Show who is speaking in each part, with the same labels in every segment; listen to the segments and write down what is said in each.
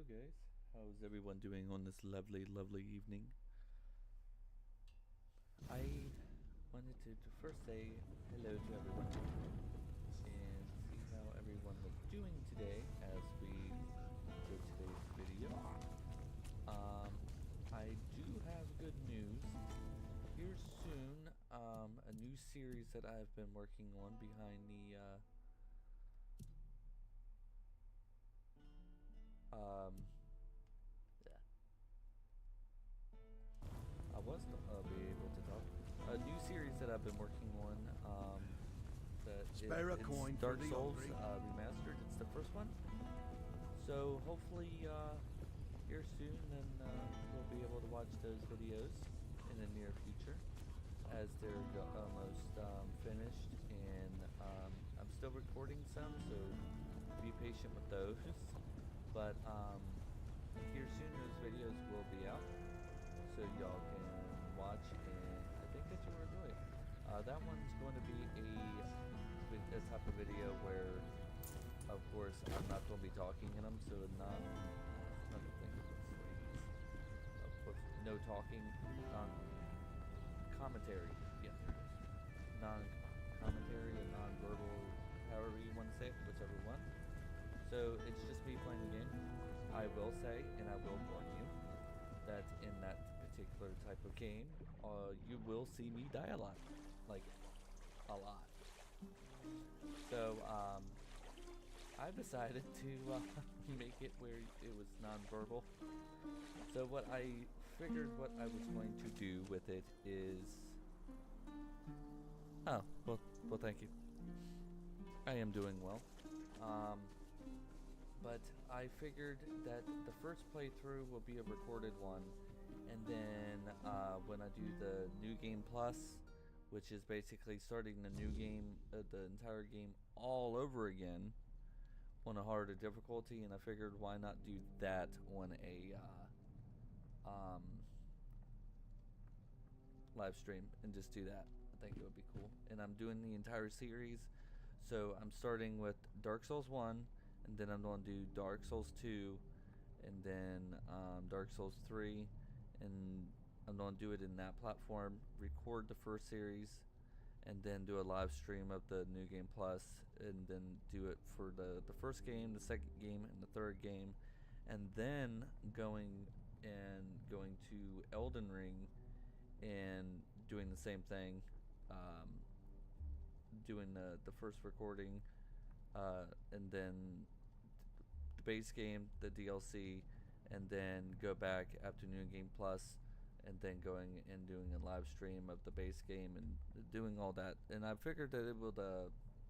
Speaker 1: guys. How's everyone doing on this lovely, lovely evening? I wanted to first say hello to everyone and see how everyone was doing today as we do today's video. I do have good news. Here soon, a new series that I've been working on behind the yeah. I was be able to talk. A new series that I've been working on. That
Speaker 2: Spare a coin
Speaker 1: Dark
Speaker 2: for the
Speaker 1: Souls
Speaker 2: hungry.
Speaker 1: remastered. It's the first one. So hopefully here soon, then we'll be able to watch those videos in the near future, as they're almost finished, and I'm still recording some, so be patient with those. But here soon, those videos will be out, so y'all can watch, and I think that you'll enjoy it. That one's going to be a type of video where, of course, I'm not going to be talking in them, so not no talking, commentary, yeah, non-commentary and non-verbal, however you want to say it, whichever one. So it's just me playing the game. I will say, and I will warn you, that in that particular type of game, you will see me die a lot, like a lot. So I decided to make it where it was non-verbal. So what I figured what I was going to do with it is, well, thank you. I am doing well. But I figured that the first playthrough will be a recorded one, and then when I do the New Game Plus, which is basically starting the new game, the entire game all over again on a harder difficulty, and I figured why not do that on a live stream and just do that. I think it would be cool. And I'm doing the entire series, so I'm starting with Dark Souls 1, and then I'm going to do Dark Souls 2, and then Dark Souls 3, and I'm going to do it in that platform, record the first series, and then do a live stream of the New Game Plus, and then do it for the first game, the second game, and the third game, and then going to Elden Ring and doing the same thing, doing the first recording, and then the base game, the DLC, and then go back after New Game Plus, and then going and doing a live stream of the base game and doing all that. And I figured that it would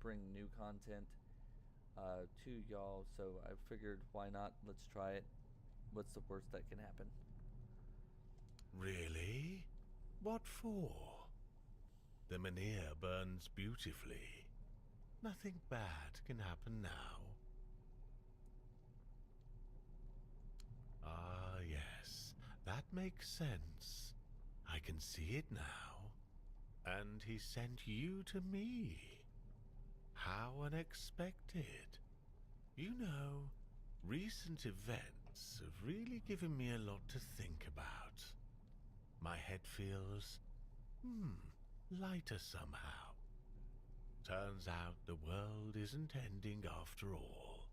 Speaker 1: bring new content to y'all, so I figured why not, let's try it. What's the worst that can happen?
Speaker 2: Really? What for? The manure burns beautifully. Nothing bad can happen now. Ah, yes, that makes sense. I can see it now. And he sent you to me. How unexpected. You know, recent events have really given me a lot to think about. My head feels, lighter somehow. Turns out the world isn't ending after all.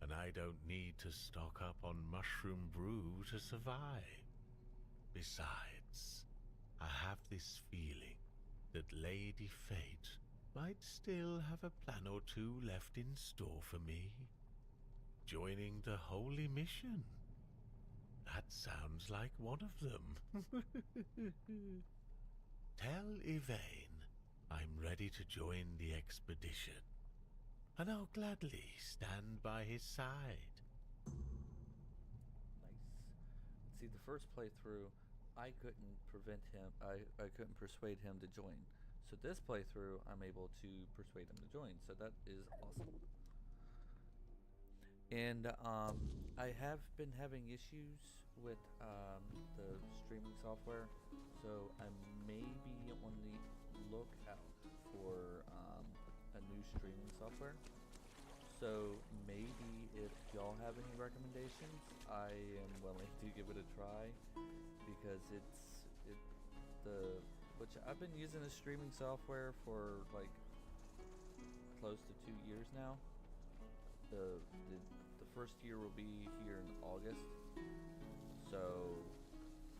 Speaker 2: And I don't need to stock up on mushroom brew to survive. Besides, I have this feeling that Lady Fate might still have a plan or two left in store for me. Joining the Holy Mission. That sounds like one of them. Tell Yvain I'm ready to join the expedition, and I'll gladly stand by his side.
Speaker 1: Nice. See, the first playthrough, I couldn't prevent him. I couldn't persuade him to join. So this playthrough, I'm able to persuade him to join. So that is awesome. And I have been having issues with the streaming software, so I may be on the lookout for a new streaming software. So maybe if y'all have have any recommendations, I am willing to give it a try because which I've been using this streaming software for like close to 2 years now. The first year will be here in August, so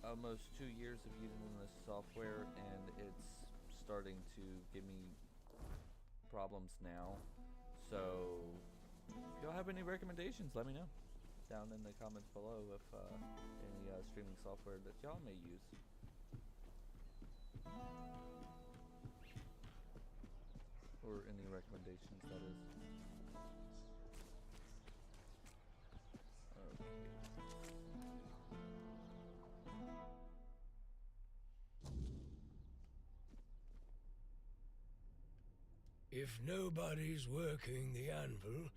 Speaker 1: almost 2 years of using this software, and it's starting to give me problems now. So if y'all have any recommendations, let me know down in the comments below if any streaming software that y'all may use. Or any recommendations, that is. Okay.
Speaker 3: If nobody's working the anvil,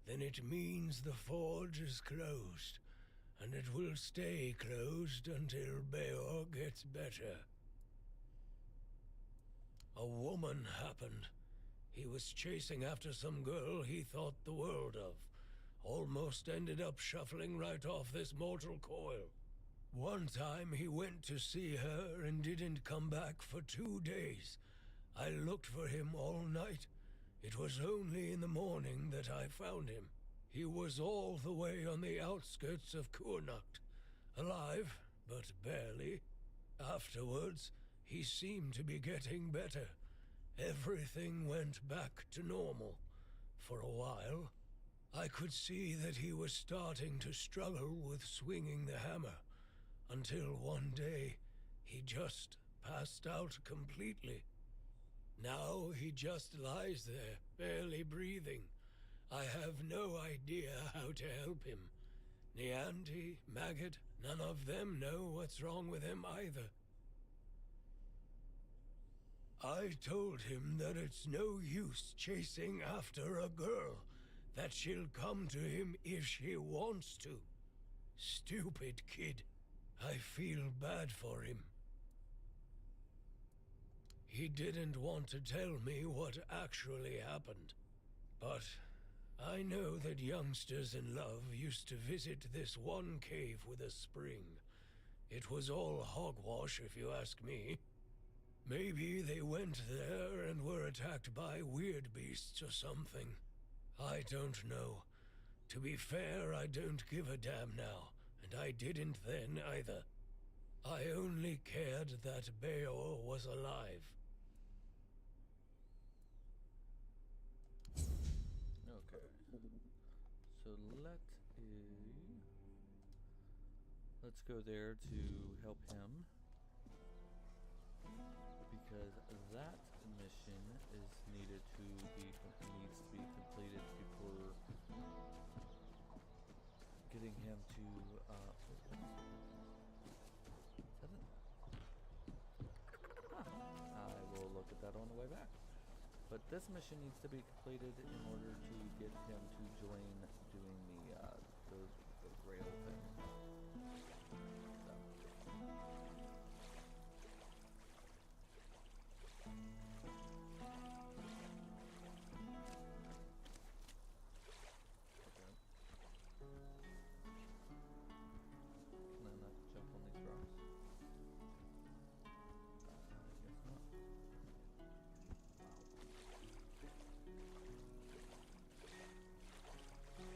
Speaker 3: then it means the forge is closed, and it will stay closed until Beor gets better. A woman happened. He was chasing after some girl he thought the world of. Almost ended up shuffling right off this mortal coil. One time he went to see her and didn't come back for 2 days. I looked for him all night. It was only in the morning that I found him. He was all the way on the outskirts of Kurnacht. Alive, but barely. Afterwards, he seemed to be getting better. Everything went back to normal. For a while, I could see that he was starting to struggle with swinging the hammer, until one day, he just passed out completely. Now he just lies there, barely breathing. I have no idea how to help him. Nianti, Maggot, none of them know what's wrong with him either. I told him that it's no use chasing after a girl, that she'll come to him if she wants to. Stupid kid. I feel bad for him. He didn't want to tell me what actually happened, but I know that youngsters in love used to visit this one cave with a spring. It was all hogwash, if you ask me. Maybe they went there and were attacked by weird beasts or something. I don't know. To be fair, I don't give a damn now, and I didn't then either. I only cared that Beor was alive.
Speaker 1: Okay. So let's go there to help him, because that mission is needs to be completed before getting him to I will look at that on the way back. But this mission needs to be completed in order to get him to join doing the Grail thing. So. Okay. Can I not jump on these rocks? I guess not. Wow.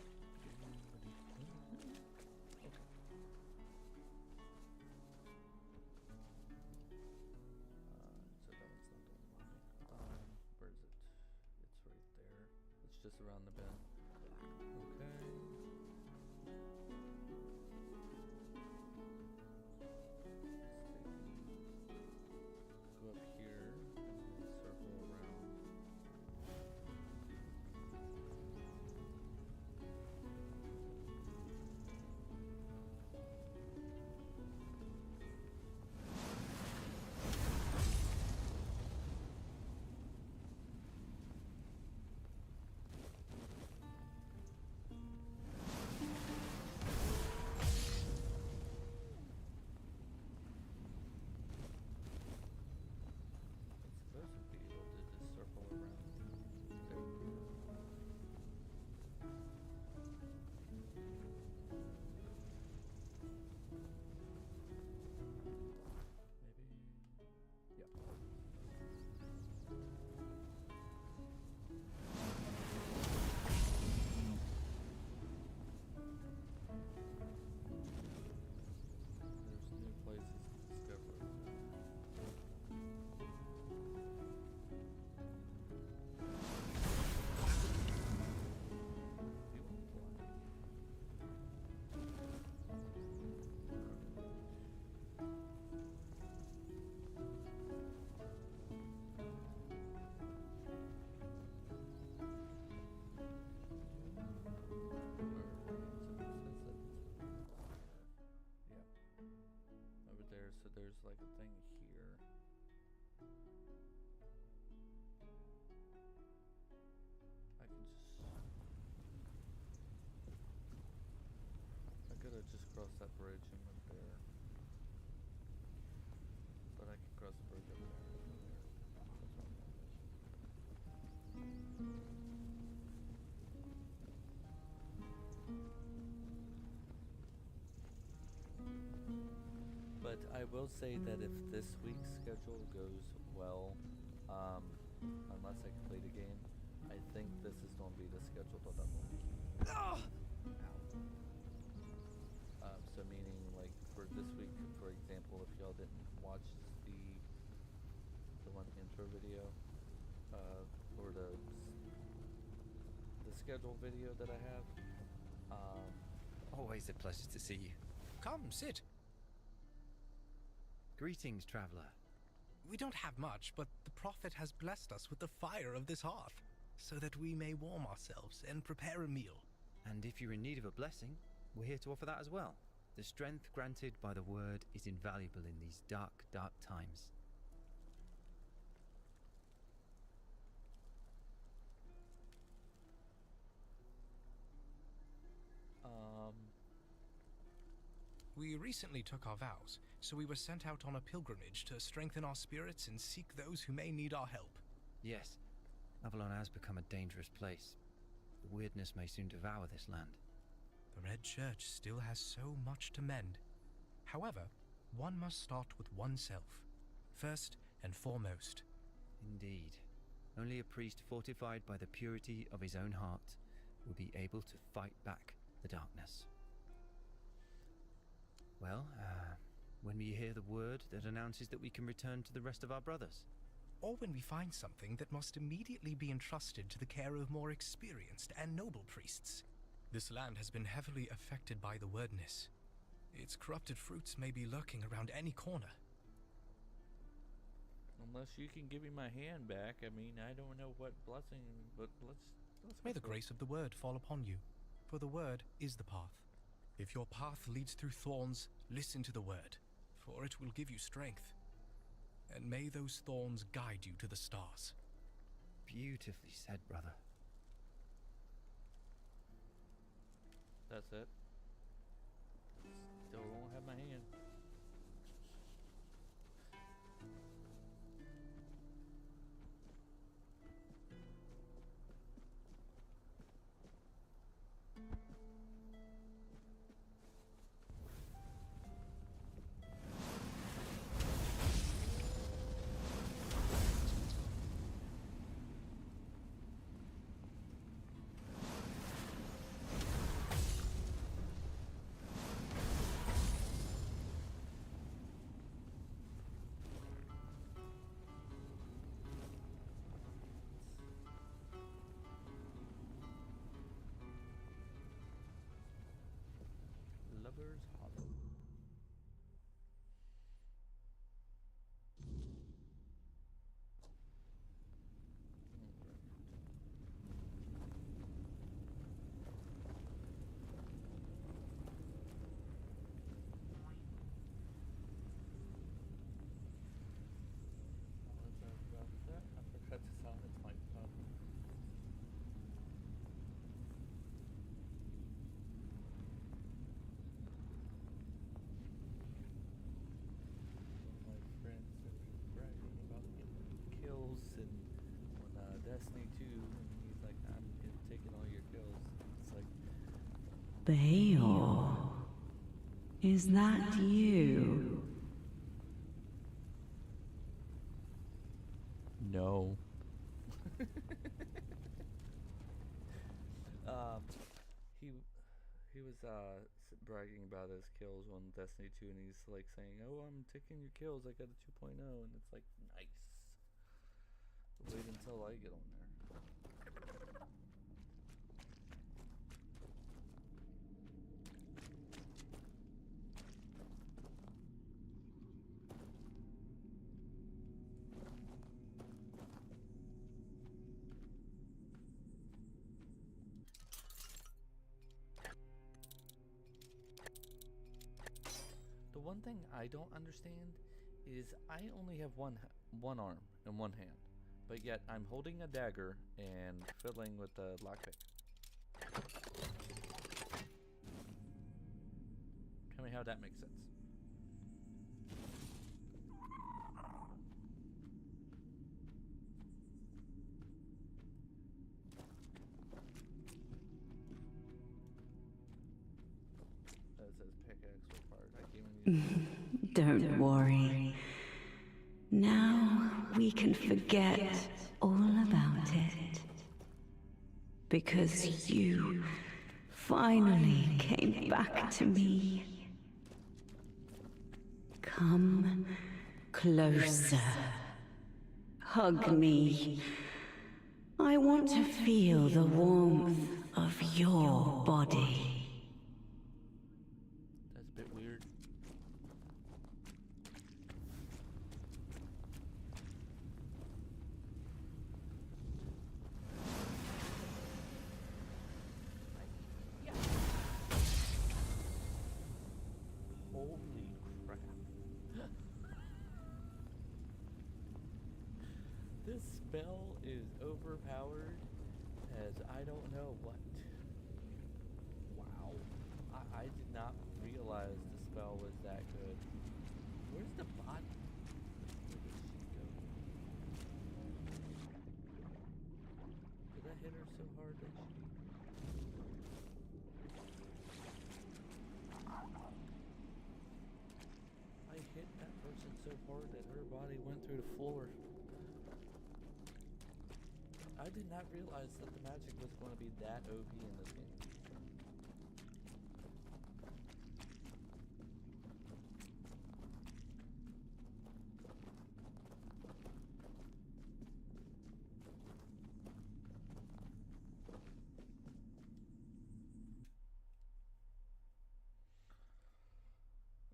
Speaker 1: just cross that bridge and went there. But I can cross the bridge over there and go there. That's what I'm gonna do. But I will say that if this week's schedule goes well, unless I complete a game, I think this is going to be the schedule that I'm going to keep. So meaning, like, for this week, for example, if y'all didn't watch the one intro video, or the schedule video that I have,
Speaker 4: Always a pleasure to see you.
Speaker 5: Come, sit.
Speaker 4: Greetings, traveler.
Speaker 5: We don't have much, but the Prophet has blessed us with the fire of this hearth, so that we may warm ourselves and prepare a meal.
Speaker 4: And if you're in need of a blessing, we're here to offer that as well. The strength granted by the word is invaluable in these dark, dark times.
Speaker 5: We recently took our vows, so we were sent out on a pilgrimage to strengthen our spirits and seek those who may need our help.
Speaker 4: Yes, Avalon has become a dangerous place. The weirdness may soon devour this land.
Speaker 5: The Red Church still has so much to mend. However, one must start with oneself, first and foremost.
Speaker 4: Indeed. Only a priest fortified by the purity of his own heart will be able to fight back the darkness. Well, when we hear the word that announces that we can return to the rest of our brothers.
Speaker 5: Or when we find something that must immediately be entrusted to the care of more experienced and noble priests. This land has been heavily affected by the wordness. Its corrupted fruits may be lurking around any corner.
Speaker 1: Unless you can give me my hand back, I mean, I don't know what blessing, but let's
Speaker 5: May
Speaker 1: go
Speaker 5: the
Speaker 1: for it.
Speaker 5: grace of the word fall upon you, for the word is the path. If your path leads through thorns, listen to the word, for it will give you strength. And may those thorns guide you to the stars.
Speaker 4: Beautifully said, brother.
Speaker 1: That's it. Still don't have my hand. Lover's Hollow. I forgot to silence my phone. My friends are bragging about getting kills and on Destiny 2, and he's like, I'm taking all your kills. It's like,
Speaker 6: Bayor, is that you?
Speaker 1: no. He was bragging about his kills on Destiny 2, and he's like saying, "Oh, I'm taking your kills. I got a 2.0," and it's like, nice. Wait until I get on there. The one thing I don't understand is I only have one arm and one hand, but yet I'm holding a dagger and fiddling with the lockpick. Now that makes sense. That says pickaxe required. I can't even use
Speaker 6: Don't worry. Now we can forget all about it. Because you finally came back to me. Come closer. Hug me. I want to feel the warmth of your body.
Speaker 1: That's a bit weird. Holy crap. This spell is overpowered as I don't know what. Wow. I did not realize the spell was that good. Where's the body? Where did she go? Did I hit her so hard that she... I hit that person so hard that her body went through the floor. I did not realize that the magic was going to be that OP in this game.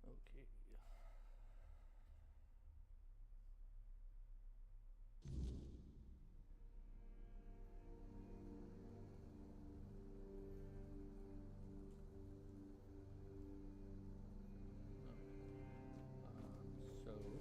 Speaker 1: Okay. So fast travel.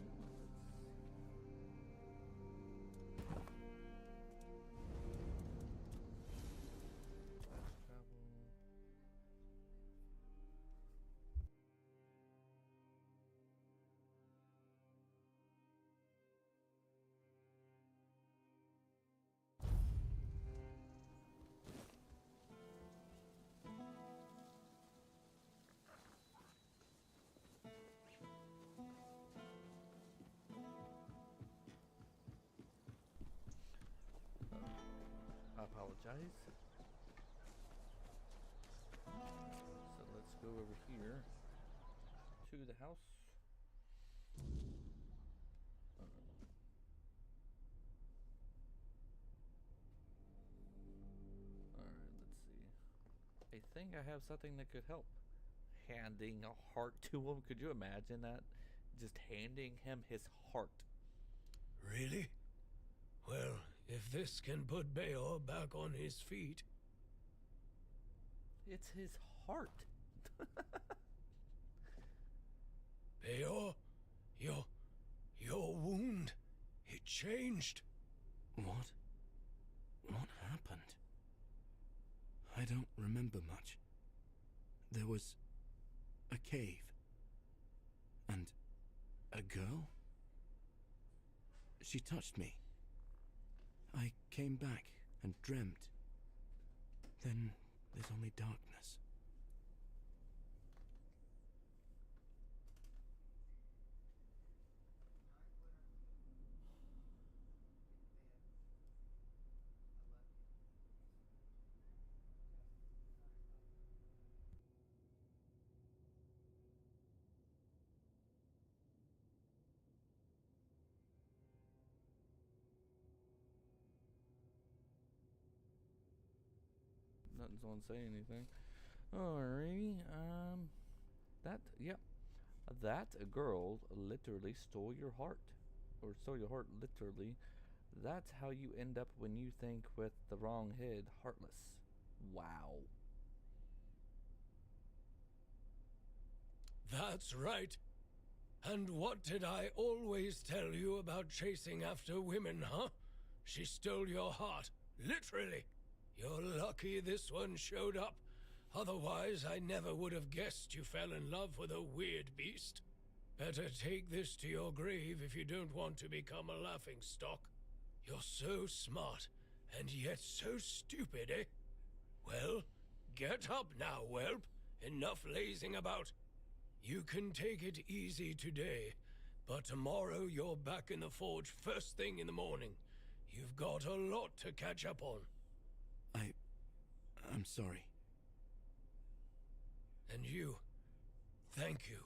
Speaker 1: I apologize. So let's go over here to the house. Alright, let's see. I think I have something that could help. Handing a heart to him. Could you imagine that? Just handing him his heart.
Speaker 3: Really? Well, if this can put Bayor back on his feet.
Speaker 1: It's his heart.
Speaker 3: Bayor, your wound, it changed.
Speaker 7: What? What happened? I don't remember much. There was a cave. And a girl? She touched me. I came back and dreamt. Then there's only darkness.
Speaker 1: Nothing's on say anything. Alrighty, that girl literally stole your heart. Or stole your heart literally. That's how you end up when you think with the wrong head, heartless. Wow.
Speaker 3: That's right. And what did I always tell you about chasing after women, huh? She stole your heart, literally. You're lucky this one showed up. Otherwise, I never would have guessed you fell in love with a weird beast. Better take this to your grave if you don't want to become a laughingstock. You're so smart, and yet so stupid, eh? Well, get up now, whelp. Enough lazing about. You can take it easy today, but tomorrow you're back in the forge first thing in the morning. You've got a lot to catch up on.
Speaker 7: I'm sorry.
Speaker 3: And you, thank you.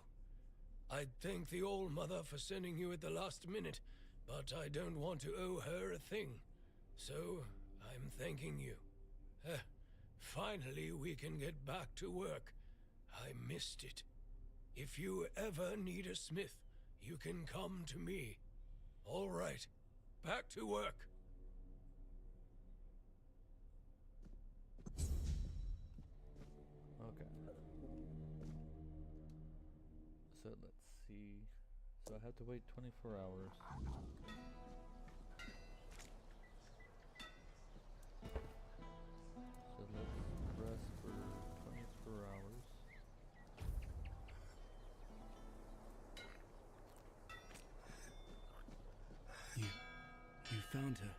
Speaker 3: I'd thank the All-Mother for sending you at the last minute, but I don't want to owe her a thing. So, I'm thanking you. Finally, we can get back to work. I missed it. If you ever need a smith, you can come to me. All right, back to work.
Speaker 1: Okay. So let's see. So I have to wait 24 hours. So let's rest for 24 hours.
Speaker 7: You found her,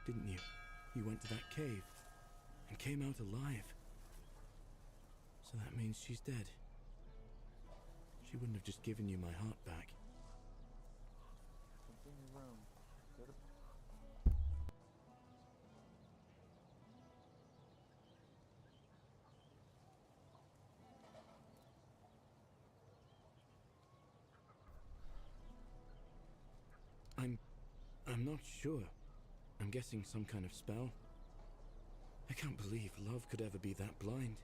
Speaker 7: didn't you? You went to that cave and came out alive. So that means she's dead. She wouldn't have just given you my heart back.
Speaker 1: Continue round. Go to
Speaker 7: I'm not sure. I'm guessing some kind of spell. I can't believe love could ever be that blind.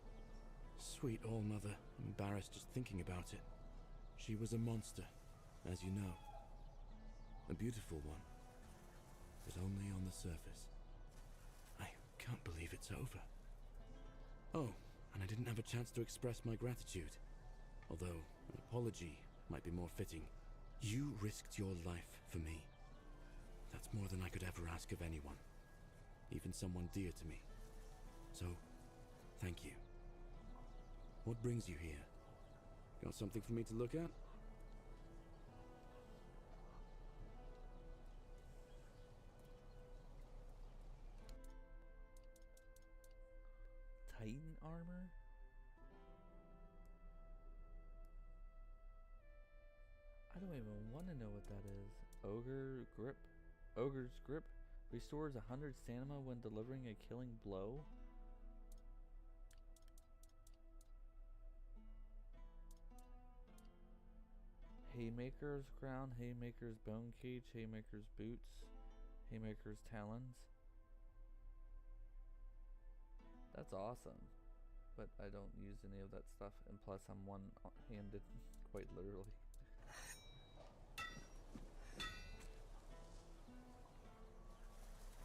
Speaker 7: Sweet All-Mother, I'm embarrassed just thinking about it. She was a monster, as you know. A beautiful one, but only on the surface. I can't believe it's over. Oh, and I didn't have a chance to express my gratitude. Although, an apology might be more fitting. You risked your life for me. That's more than I could ever ask of anyone, even someone dear to me. So, thank you. What brings you here? Got something for me to look at?
Speaker 1: Titan armor? I don't even want to know what that is. Ogre's grip restores 100 stamina when delivering a killing blow. Haymaker's crown, Haymaker's bone cage, Haymaker's boots, Haymaker's talons. That's awesome, but I don't use any of that stuff, and plus I'm one-handed, quite literally.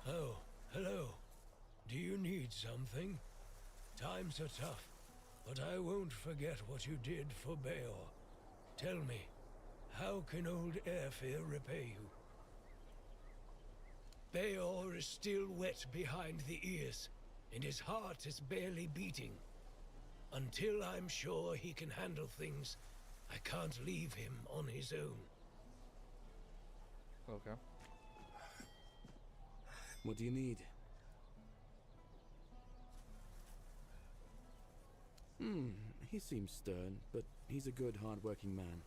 Speaker 3: Oh, hello. Do you need something? Times are tough, but I won't forget what you did for Bayor. Tell me, how can old Airfear repay you? Bayor is still wet behind the ears, and his heart is barely beating. Until I'm sure he can handle things, I can't leave him on his own.
Speaker 1: Okay.
Speaker 7: What do you need? He seems stern, but he's a good, hard-working man.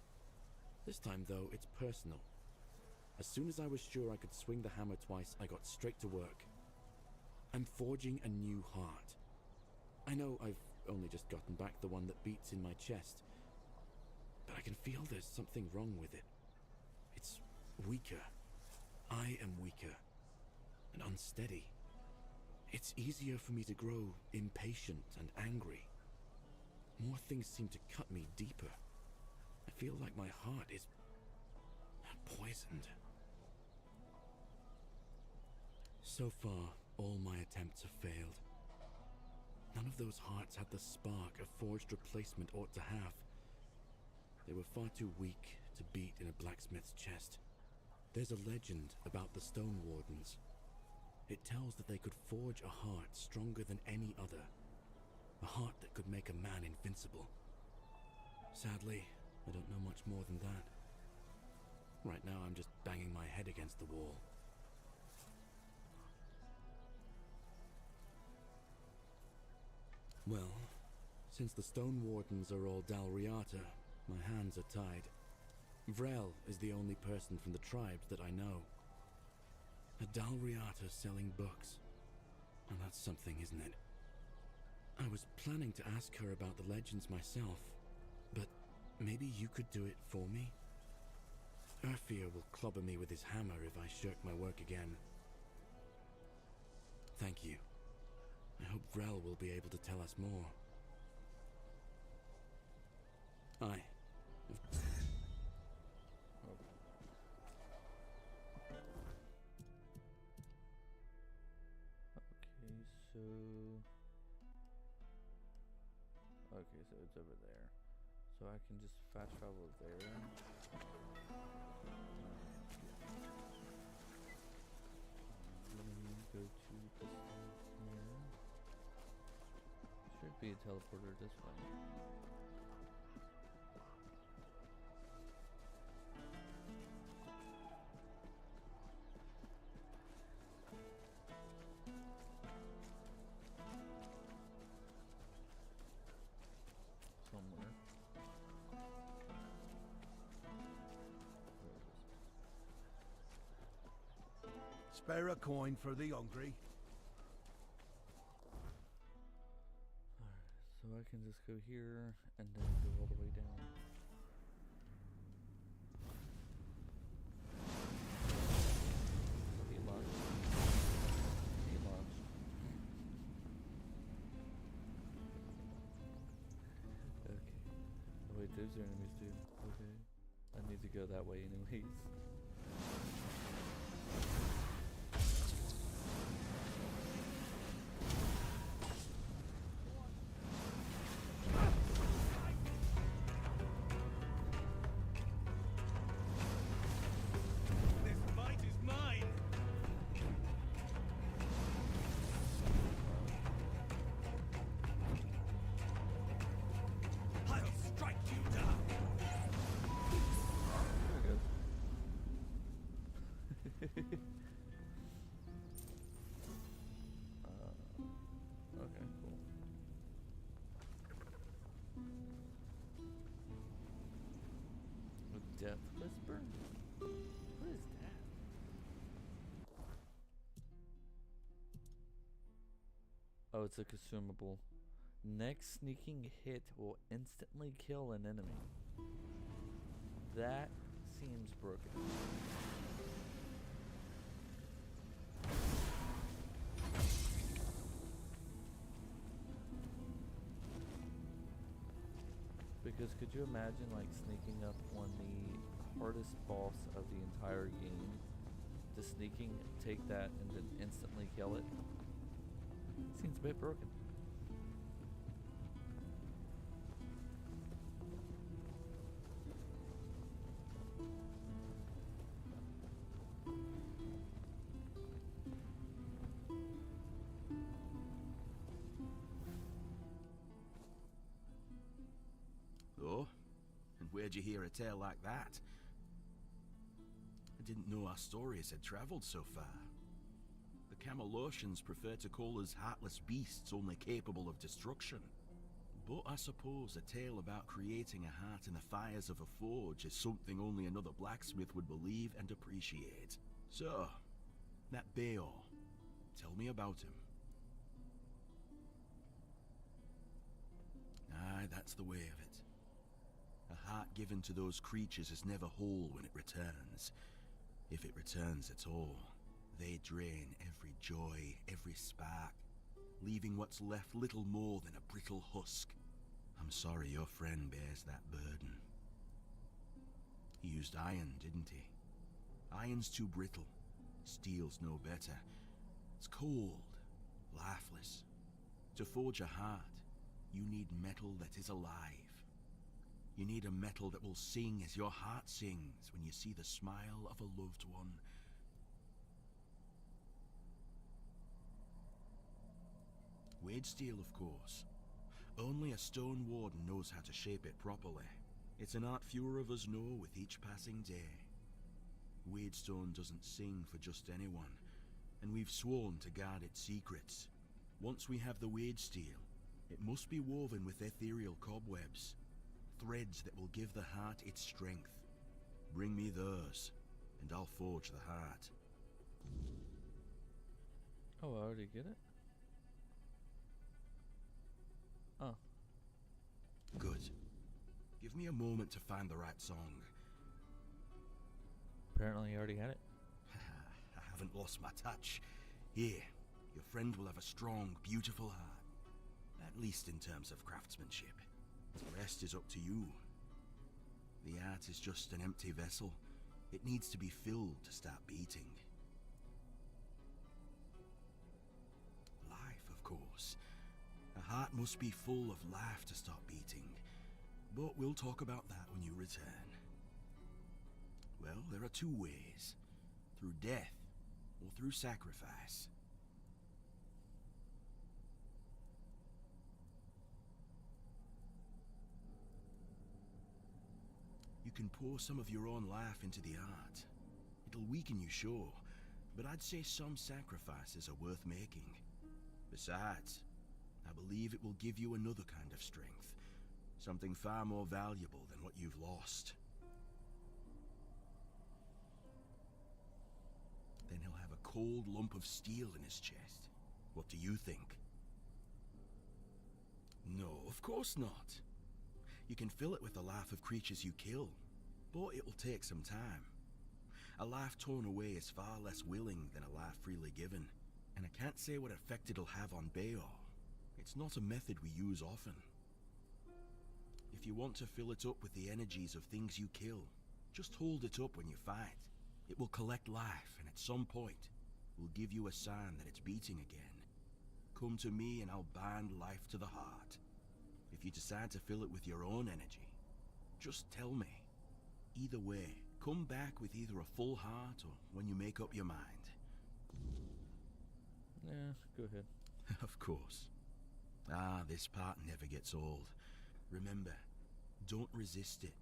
Speaker 7: This time, though, it's personal. As soon as I was sure I could swing the hammer twice, I got straight to work. I'm forging a new heart. I know I've only just gotten back the one that beats in my chest, but I can feel there's something wrong with it. It's weaker. I am weaker. And unsteady. It's easier for me to grow impatient and angry. More things seem to cut me deeper. I feel like my heart is poisoned. So far, all my attempts have failed. None of those hearts had the spark a forged replacement ought to have. They were far too weak to beat in a blacksmith's chest. There's a legend about the Stone Wardens. It tells that they could forge a heart stronger than any other. A heart that could make a man invincible. Sadly, I don't know much more than that. Right now, I'm just banging my head against the wall. Well, since the Stone Wardens are all Dalriata, my hands are tied. Vrel is the only person from the tribes that I know. A Dalriata selling books. And that's something, isn't it? I was planning to ask her about the legends myself, but maybe you could do it for me? Urfir will clobber me with his hammer if I shirk my work again. Thank you. I hope Vrel will be able to tell us more. Aye.
Speaker 1: Okay, so it's over there. So I can just fast travel there. Let me go to this thing here. Should be a teleporter this way. Somewhere.
Speaker 8: Spare a coin for the hungry.
Speaker 1: Alright, so I can just go here and then go all the way down. He launched. He launched. Okay. Oh wait, those are enemies too. Okay. I need to go that way anyways. Okay, cool. A death whisper? What is that? Oh, it's a consumable. Next sneaking hit will instantly kill an enemy. That seems broken. Because could you imagine like sneaking up on the hardest boss of the entire game, just sneaking, take that, and then instantly kill it? Seems a bit broken.
Speaker 9: Oh? And where'd you hear a tale like that? I didn't know our stories had travelled so far. The Camelosians prefer to call us heartless beasts only capable of destruction. But I suppose a tale about creating a heart in the fires of a forge is something only another blacksmith would believe and appreciate. So, that Beor, tell me about him. Aye, that's the way of it. A heart given to those creatures is never whole when it returns. If it returns at all, they drain every joy, every spark, leaving what's left little more than a brittle husk. I'm sorry your friend bears that burden. He used iron, didn't he? Iron's too brittle. Steel's no better. It's cold, lifeless. To forge a heart, you need metal that is alive. You need a metal that will sing as your heart sings when you see the smile of a loved one. Wade steel, of course. Only a stone warden knows how to shape it properly. It's an art fewer of us know with each passing day. Wadestone doesn't sing for just anyone, and we've sworn to guard its secrets. Once we have the wade steel, it must be woven with ethereal cobwebs, threads that will give the heart its strength. Bring me those, and I'll forge the heart.
Speaker 1: Oh, I already get it? Oh.
Speaker 9: Good. Give me a moment to find the right song.
Speaker 1: Apparently you already had it.
Speaker 9: I haven't lost my touch. Here, your friend will have a strong, beautiful heart. At least in terms of craftsmanship. The rest is up to you. The art is just an empty vessel. It needs to be filled to start beating. Life, of course. A heart must be full of life to start beating. But we'll talk about that when you return. Well, there are two ways. Through death, or through sacrifice. You can pour some of your own life into the art. It'll weaken you, sure, but I'd say some sacrifices are worth making. Besides, I believe it will give you another kind of strength. Something far more valuable than what you've lost. Then he'll have a cold lump of steel in his chest. What do you think? No, of course not. You can fill it with the life of creatures you kill, but it'll take some time. A life torn away is far less willing than a life freely given, and I can't say what effect it'll have on Bayor. It's not a method we use often. If you want to fill it up with the energies of things you kill, just hold it up when you fight. It will collect life, and at some point, will give you a sign that it's beating again. Come to me and I'll bind life to the heart. If you decide to fill it with your own energy, just tell me. Either way, come back with either a full heart or when you make up your mind.
Speaker 1: Yeah, go ahead.
Speaker 9: Of course. This part never gets old. Remember, don't resist it.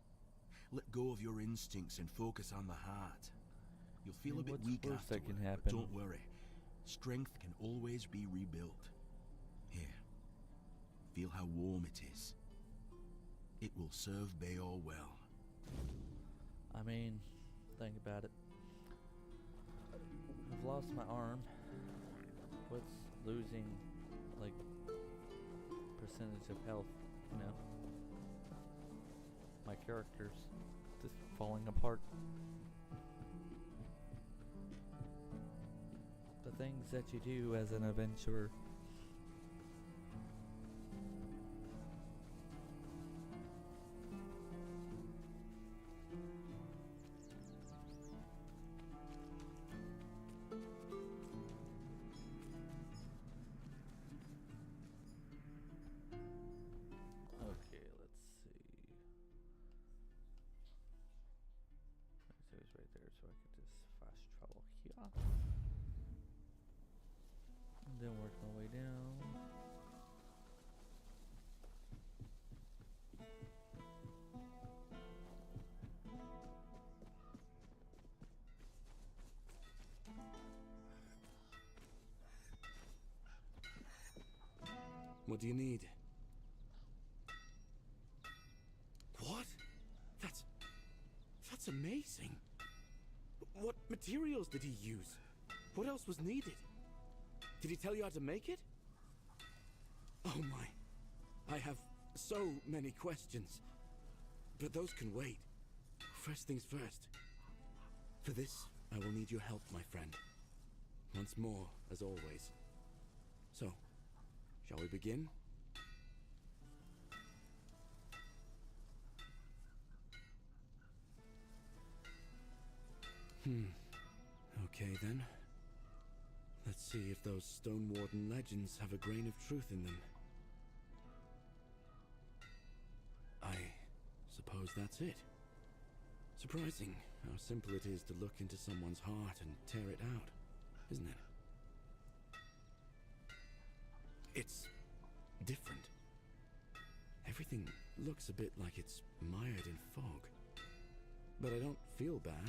Speaker 9: Let go of your instincts and focus on the heart. You'll feel a bit weak afterward, but don't worry. Strength can always be rebuilt. Here, feel how warm it is. It will serve Bayor well.
Speaker 1: I mean, think about it. I've lost my arm. What's losing, like, percentage of health, you know? My character's just falling apart. The things that you do as an adventurer. Okay, let's see. So it's right there, so I could just fast travel here. And then work my way down.
Speaker 7: What do you need? What? That's amazing. What materials did he use? What else was needed? Did he tell you how to make it? Oh my. I have so many questions. But those can wait. First things first. For this, I will need your help, my friend. Once more, as always. So, shall we begin? Okay then. Let's see if those Stone Warden legends have a grain of truth in them. I suppose that's it. Surprising how simple it is to look into someone's heart and tear it out, isn't it? It's different. Everything looks a bit like it's mired in fog. But I don't feel bad.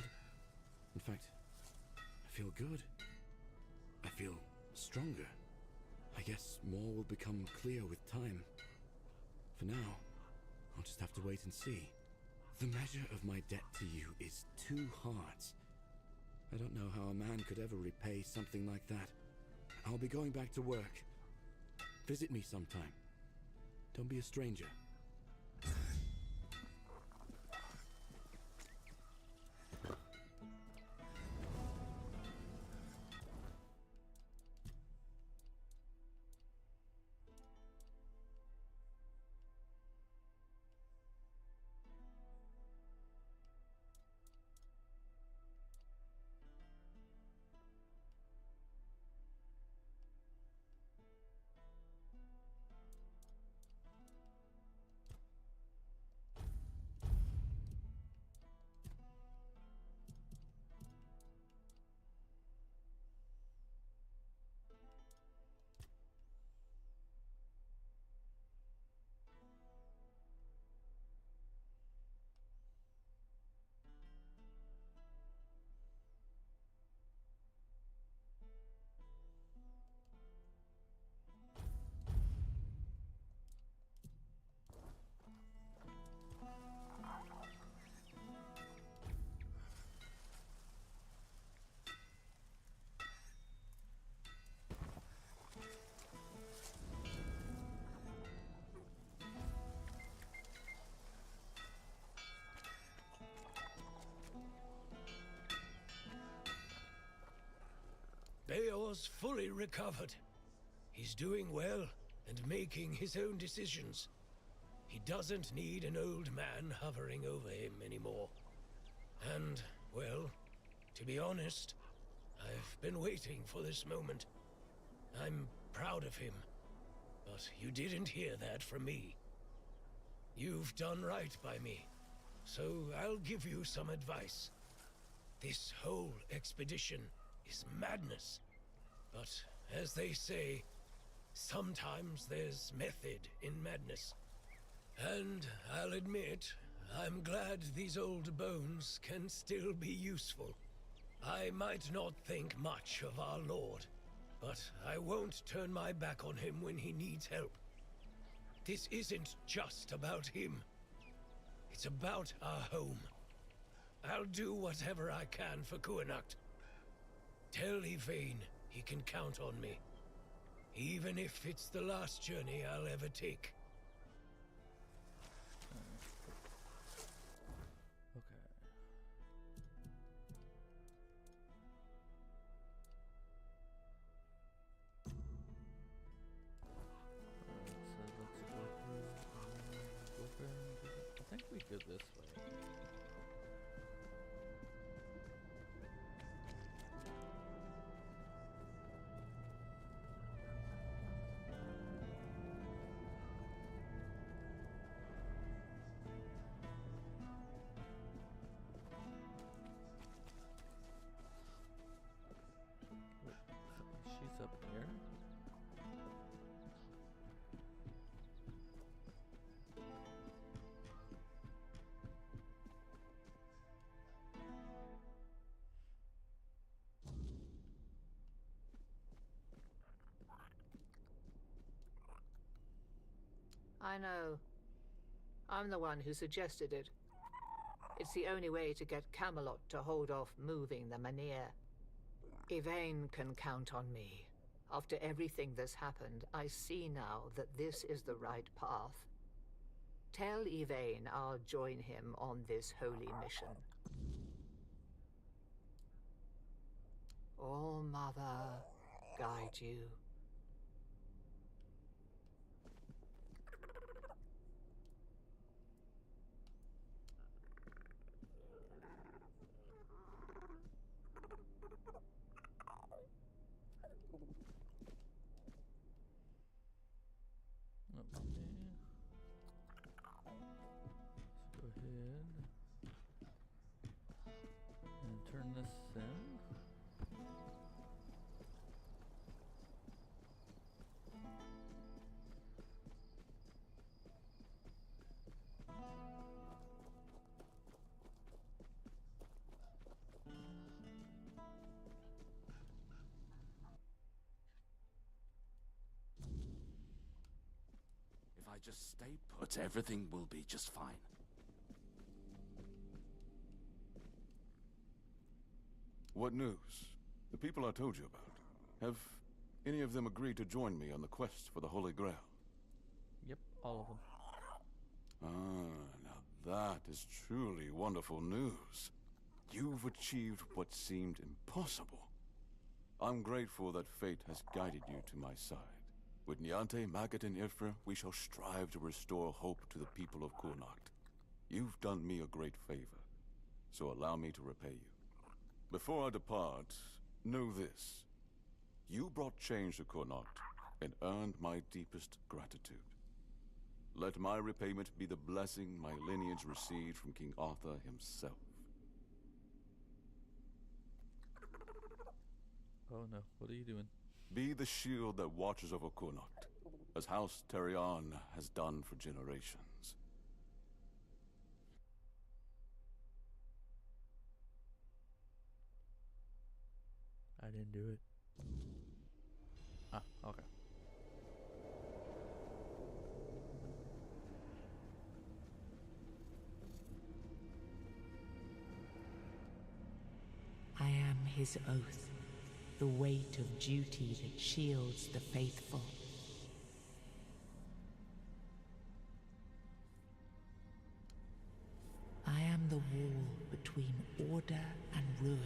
Speaker 7: In fact, I feel good. I feel stronger. I guess more will become clear with time. For now, I'll just have to wait and see. The measure of my debt to you is 2 hearts. I don't know how a man could ever repay something like that. I'll be going back to work. Visit me sometime. Don't be a stranger.
Speaker 3: Beor's fully recovered. He's doing well and making his own decisions. He doesn't need an old man hovering over him anymore. And, well, to be honest, I've been waiting for this moment. I'm proud of him, but you didn't hear that from me. You've done right by me, so I'll give you some advice. This whole expedition is madness. But, as they say, sometimes there's method in madness. And I'll admit, I'm glad these old bones can still be useful. I might not think much of our Lord, but I won't turn my back on him when he needs help. This isn't just about him. It's about our home. I'll do whatever I can for Kuanacht. Tell Yvain he can count on me, even if it's the last journey I'll ever take.
Speaker 1: Okay. So let's go here. I think we go this way. She's up here.
Speaker 10: I know. I'm the one who suggested it. It's the only way to get Camelot to hold off moving the Manir. Yvain can count on me. After everything that's happened, I see now that this is the right path. Tell Yvain I'll join him on this holy mission. All Mother guide you.
Speaker 1: Turn this in.
Speaker 11: I just stay put, everything will be just fine.
Speaker 12: What news? The people I told you about. Have any of them agreed to join me on the quest for the Holy Grail?
Speaker 1: Yep, all of them.
Speaker 12: Ah, now that is truly wonderful news. You've achieved what seemed impossible. I'm grateful that fate has guided you to my side. With Niante, Magat, and Ifra, we shall strive to restore hope to the people of Kurnocht. You've done me a great favor, so allow me to repay you. Before I depart, know this. You brought change to Kurnocht and earned my deepest gratitude. Let my repayment be the blessing my lineage received from King Arthur himself.
Speaker 1: Oh no, what are you doing?
Speaker 12: Be the shield that watches over Kurnocht, as House Terion has done for generations.
Speaker 1: I didn't do it. Ah, okay.
Speaker 13: I am his oath, the weight of duty that shields the faithful. I am the wall between order and ruin.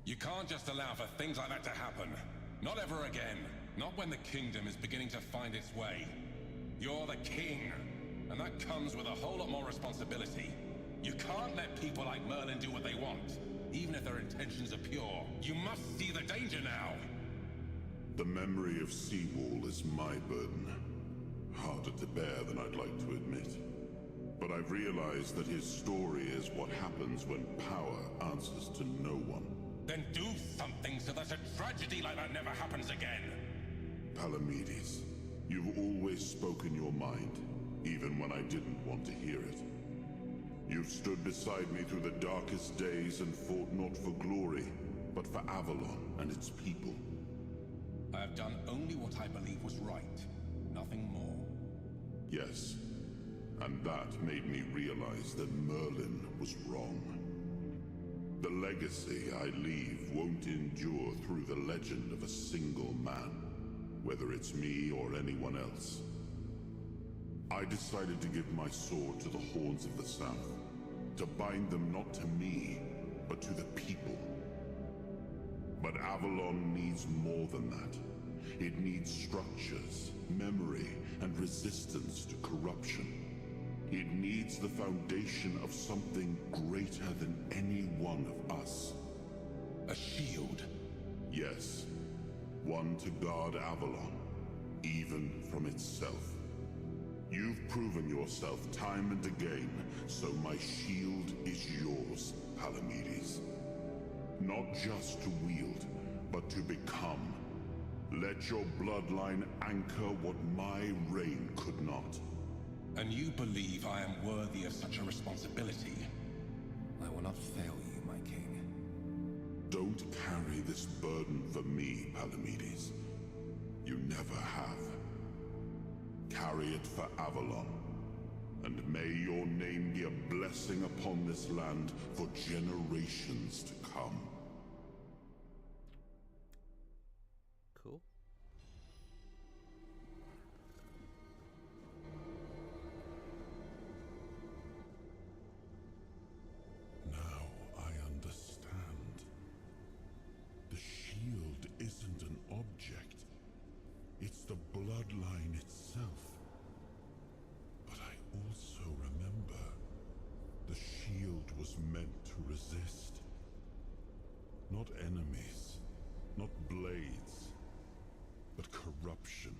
Speaker 14: You can't just allow for things like that to happen. Not ever again. Not when the kingdom is beginning to find its way. You're the king, and that comes with a whole lot more responsibility. You can't let people like Merlin do what they want, even if their intentions are pure. You must see the danger now.
Speaker 15: The memory of Seawall is my burden. Harder to bear than I'd like to admit. But I've realized that his story is what happens when power answers to no one.
Speaker 14: Then do something so that a tragedy like that never happens again.
Speaker 15: Palamedes, you've always spoken your mind, even when I didn't want to hear it. You've stood beside me through the darkest days and fought not for glory, but for Avalon and its people.
Speaker 14: I have done only what I believe was right, nothing more.
Speaker 15: Yes, and that made me realize that Merlin was wrong. The legacy I leave won't endure through the legend of a single man, whether it's me or anyone else. I decided to give my sword to the Horns of the South, to bind them not to me, but to the people. But Avalon needs more than that. It needs structures, memory, and resistance to corruption. It needs the foundation of something greater than any one of us.
Speaker 14: A shield?
Speaker 15: Yes. One to guard Avalon, even from itself. You've proven yourself time and again, so my shield is yours, Palamedes. Not just to wield, but to become. Let your bloodline anchor what my reign could not.
Speaker 14: And you believe I am worthy of such a responsibility? I will not fail you, my king.
Speaker 15: Don't carry this burden for me, Palamedes. You never have. Carry it for Avalon. And may your name be a blessing upon this land for generations to come.
Speaker 1: Cool.
Speaker 15: Now I understand. The shield isn't an object. It's the bloodline itself. But I also remember the shield was meant to resist. Not enemies, not blades, but corruption,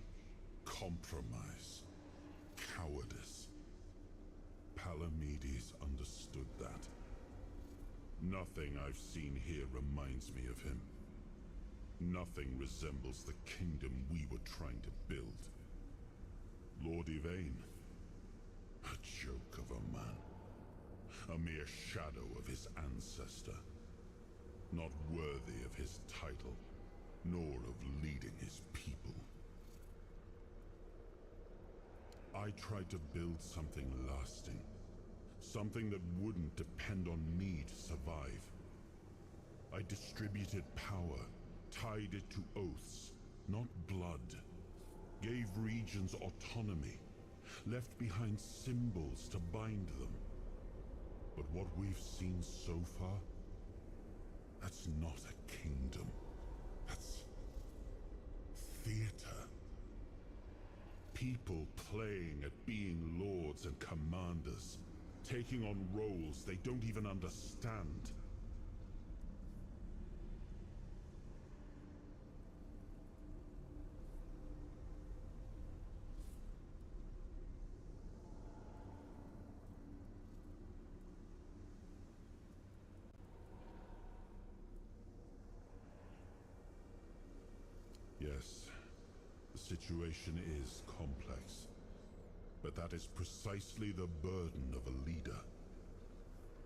Speaker 15: compromise, cowardice. Palamedes understood that. Nothing I've seen here reminds me of him. Nothing resembles the kingdom we were trying to build. Lord Yvain. A joke of a man. A mere shadow of his ancestor. Not worthy of his title, nor of leading his people. I tried to build something lasting. Something that wouldn't depend on me to survive. I distributed power, tied it to oaths, not blood. Gave regions autonomy, left behind symbols to bind them. But what we've seen so far, that's not a kingdom. That's theater. People playing at being lords and commanders, taking on roles they don't even understand. Yes, the situation is complex, but that is precisely the burden of a leader.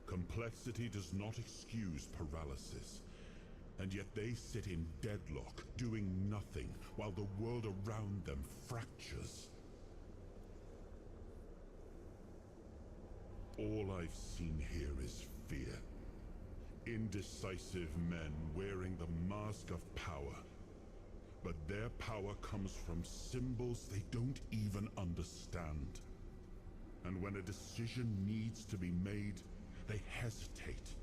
Speaker 15: Complexity does not excuse paralysis, and yet they sit in deadlock, doing nothing, while the world around them fractures. All I've seen here is fear. Indecisive men wearing the mask of power. But their power comes from symbols they don't even understand. And when a decision needs to be made, they hesitate.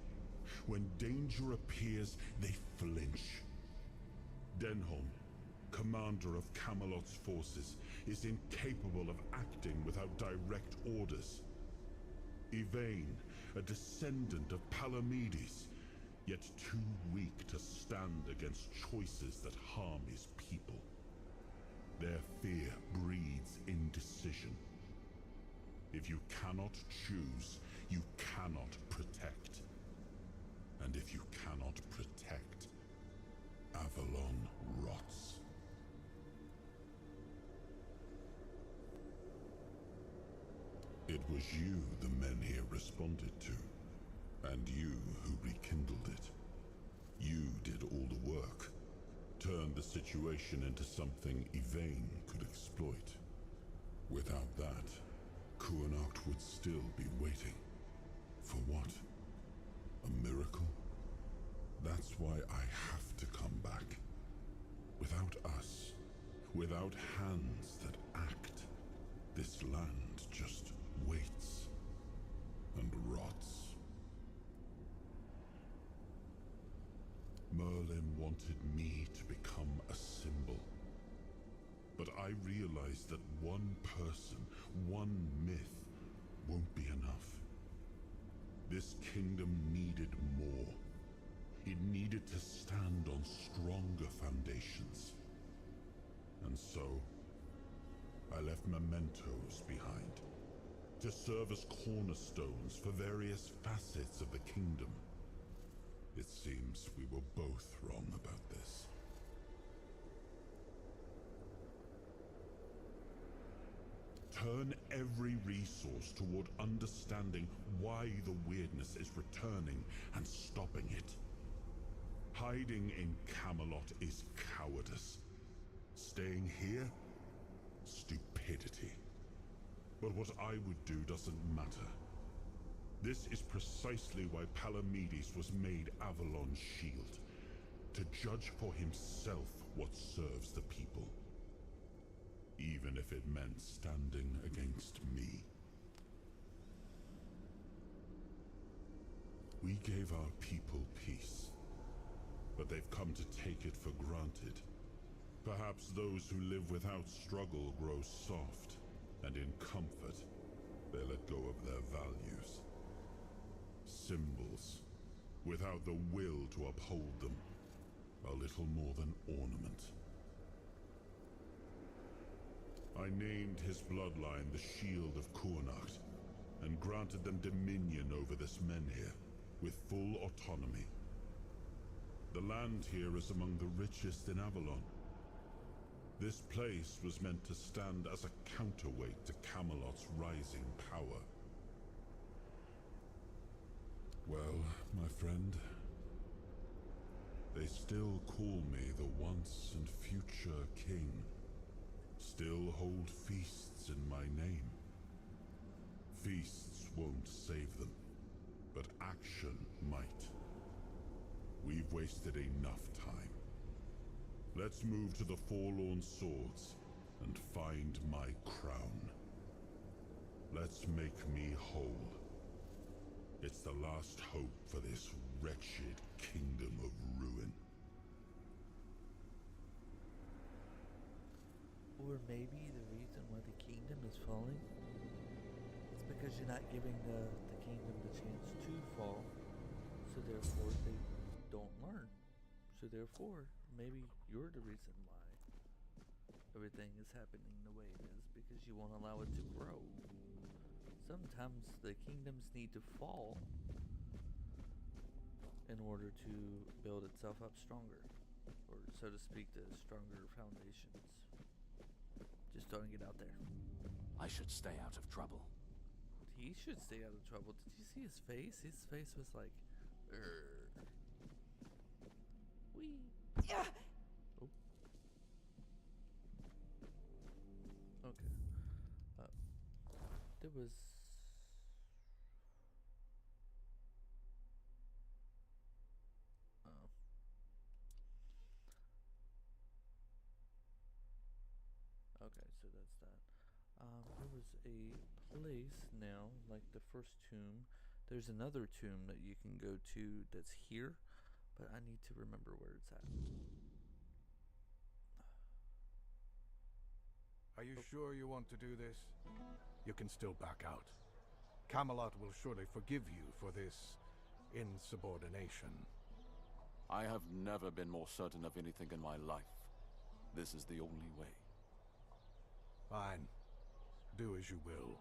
Speaker 15: When danger appears, they flinch. Denholm, commander of Camelot's forces, is incapable of acting without direct orders. Yvain, a descendant of Palamedes, yet too weak to stand against choices that harm his people. Their fear breeds indecision. If you cannot choose, you cannot protect. And if you cannot protect, Avalon rots. It was you the men here responded to. And you who rekindled it. You did all the work. Turned the situation into something Yvain could exploit. Without that, Kuanacht would still be waiting. For what? A miracle? That's why I have to come back. Without us, without hands that act, this land just waits and rots. Merlin wanted me to become a symbol. But I realized that one person, one myth, won't be enough. This kingdom needed more. It needed to stand on stronger foundations. And so, I left mementos behind, to serve as cornerstones for various facets of the kingdom. It seems we were both wrong about this. Turn every resource toward understanding why the weirdness is returning and stopping it. Hiding in Camelot is cowardice. Staying here? Stupidity. But what I would do doesn't matter. This is precisely why Palamedes was made Avalon's shield. To judge for himself what serves the people. Even if it meant standing against me. We gave our people peace, but they've come to take it for granted. Perhaps those who live without struggle grow soft, and in comfort, they let go of their values. Symbols, without the will to uphold them, are little more than ornament. I named his bloodline the Shield of Kuanacht, and granted them dominion over this menhir, with full autonomy. The land here is among the richest in Avalon. This place was meant to stand as a counterweight to Camelot's rising power. Well, my friend, they still call me the once and future king. Still hold feasts in my name. Feasts won't save them, but action might. We've wasted enough time. Let's move to the Forlorn Swords and find my crown. Let's make me whole. It's the last hope for this wretched kingdom of ruin.
Speaker 1: Or maybe the reason why the kingdom is falling is because you're not giving the kingdom the chance to fall, so therefore they don't learn. So therefore, maybe you're the reason why everything is happening the way it is, because you won't allow it to grow. Sometimes the kingdoms need to fall in order to build itself up stronger, or so to speak, the stronger foundations. Just throwing it out there.
Speaker 11: I should stay out of trouble.
Speaker 1: He should stay out of trouble. Did you see his face? His face was like, wee.
Speaker 6: Yeah.
Speaker 1: Oh. Okay. There was. Okay, so that's that. There was a place now, like the first tomb. There's another tomb that you can go to that's here, but I need to remember where it's at.
Speaker 8: Are you sure you want to do this? You can still back out. Camelot will surely forgive you for this insubordination.
Speaker 12: I have never been more certain of anything in my life. This is the only way.
Speaker 8: Fine. Do as you will.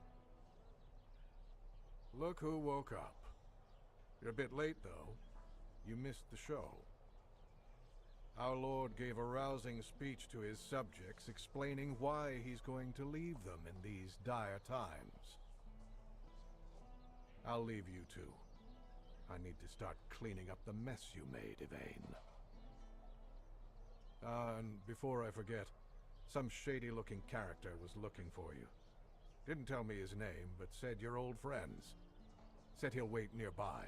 Speaker 8: Look who woke up. You're a bit late, though. You missed the show. Our Lord gave a rousing speech to his subjects explaining why he's going to leave them in these dire times. I'll leave you two. I need to start cleaning up the mess you made, Yvain. And before I forget, some shady-looking character was looking for you. Didn't tell me his name, but said you're old friends. Said he'll wait nearby.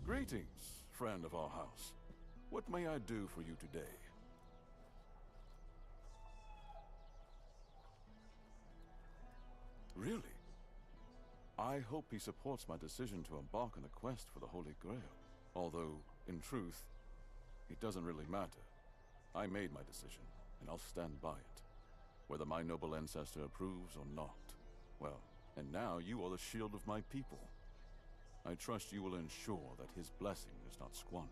Speaker 12: Greetings, friend of our house. What may I do for you today? Really? I hope he supports my decision to embark on the quest for the Holy Grail. Although, in truth, it doesn't really matter. I made my decision, and I'll stand by it. Whether my noble ancestor approves or not. Well, and now you are the shield of my people. I trust you will ensure that his blessing is not squandered.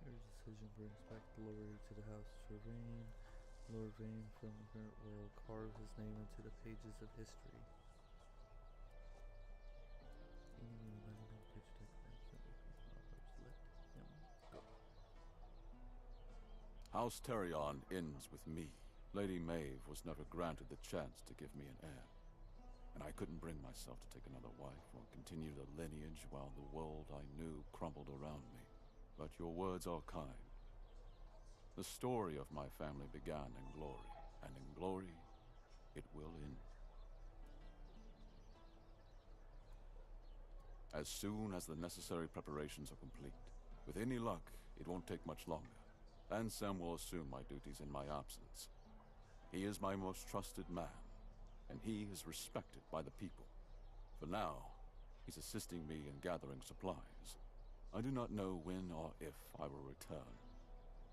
Speaker 1: Your decision brings back glory to the house of Yvain. Lord Yvain from her will carve his name into the pages of history.
Speaker 12: House Terion ends with me. Lady Maeve was never granted the chance to give me an heir. And I couldn't bring myself to take another wife or continue the lineage while the world I knew crumbled around me. But your words are kind. The story of my family began in glory, and in glory it will end. As soon as the necessary preparations are complete, with any luck, it won't take much longer. Ansem will assume my duties in my absence. He is my most trusted man, and he is respected by the people. For now, he's assisting me in gathering supplies. I do not know when or if I will return.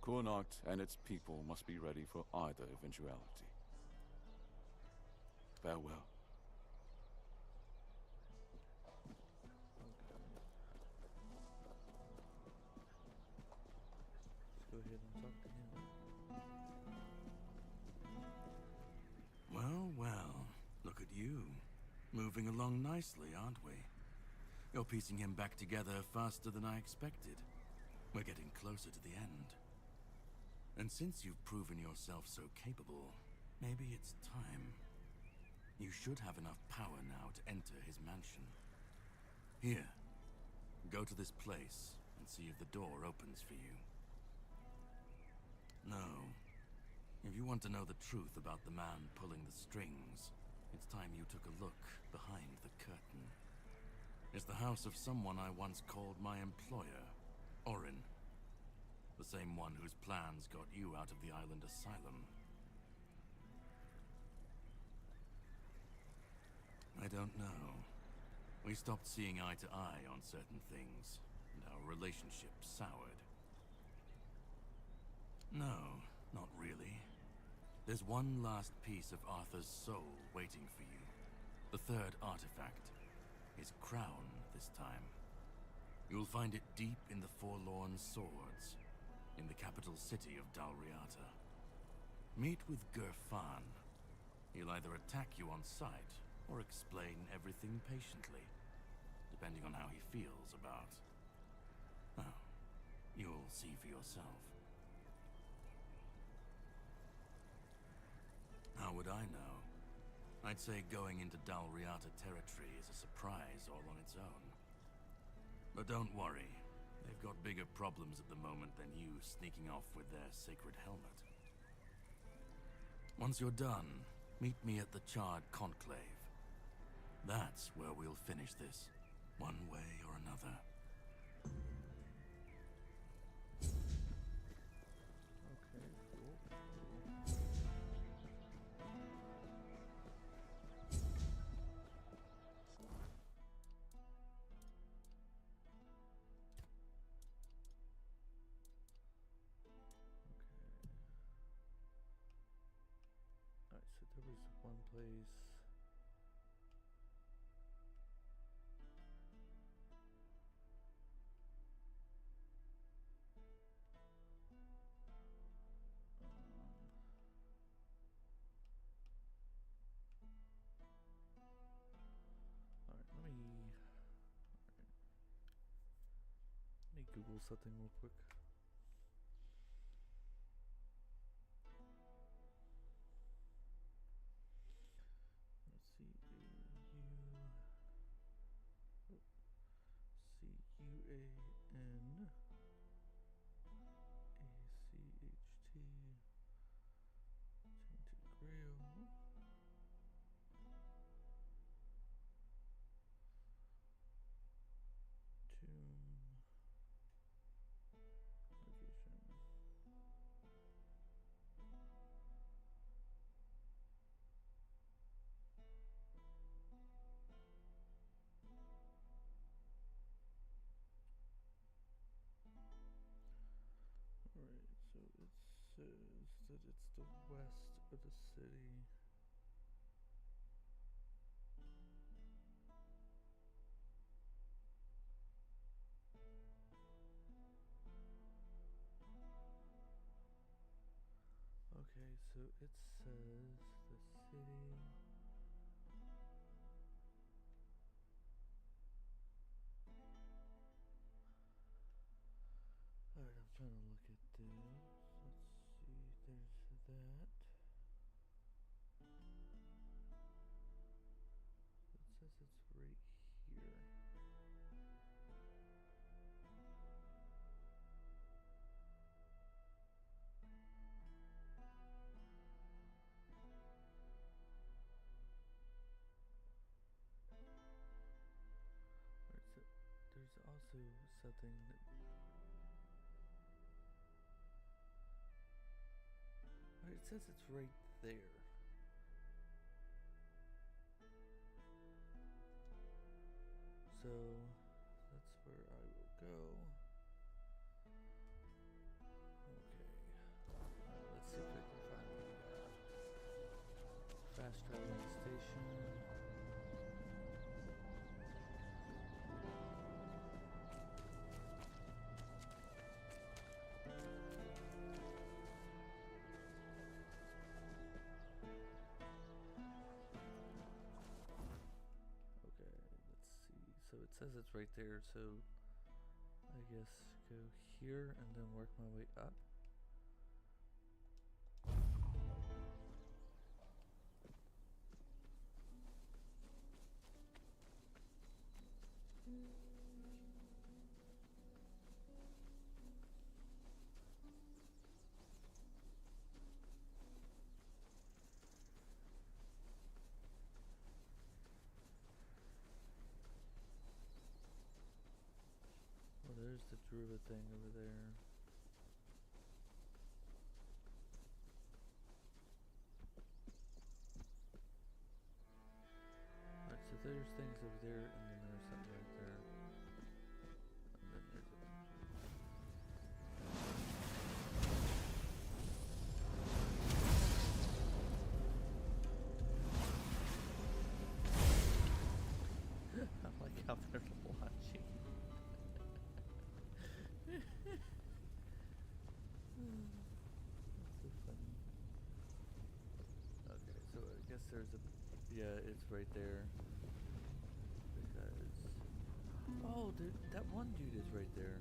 Speaker 12: Kurnocht and its people must be ready for either eventuality. Farewell.
Speaker 1: Let's go ahead and talk to him.
Speaker 9: Well, well, look at you. Moving along nicely, aren't we? You're piecing him back together faster than I expected. We're getting closer to the end. And since you've proven yourself so capable, maybe it's time. You should have enough power now to enter his mansion. Here, go to this place and see if the door opens for you. No. If you want to know the truth about the man pulling the strings, it's time you took a look behind the curtain. It's the house of someone I once called my employer, Orin. The same one whose plans got you out of the island asylum. I don't know. We stopped seeing eye to eye on certain things, and our relationship soured. No, not really. There's one last piece of Arthur's soul waiting for you. The third artifact. His crown, this time. You'll find it deep in the Forlorn Swords, in the capital city of Dalriata. Meet with Gerfan. He'll either attack you on sight, or explain everything patiently, depending on how he feels about... Oh, you'll see for yourself. How would I know? I'd say going into Dalriata territory is a surprise all on its own. But don't worry, they've got bigger problems at the moment than you sneaking off with their sacred helmet. Once you're done, meet me at the Charred Conclave. That's where we'll finish this, one way or another.
Speaker 1: Okay, cool. Alright, so there was one place. Let me Google something real quick. Let's see, C-U-A-N A-C-H-T Tainted Grail. Tomb. Location. Alright, so it says that it's the west of the city. Okay, so it says the city. Alright, I'm trying to look at this. Let's see, there's that. It says it's right here. Alright, so there's also something that... Alright, it says it's right there. So that's where I will go. Okay. Let's see if I can find the fast traveling station. says it's right there, so I guess go here and then work my way up. Well, there's the druid thing over there. Alright, so there's things over there, and then there's something right there. And then there's a bunch I like how they're watching. That's so funny. Okay, so I guess there's a... Yeah, it's right there. Because... Oh, dude, that one dude is right there.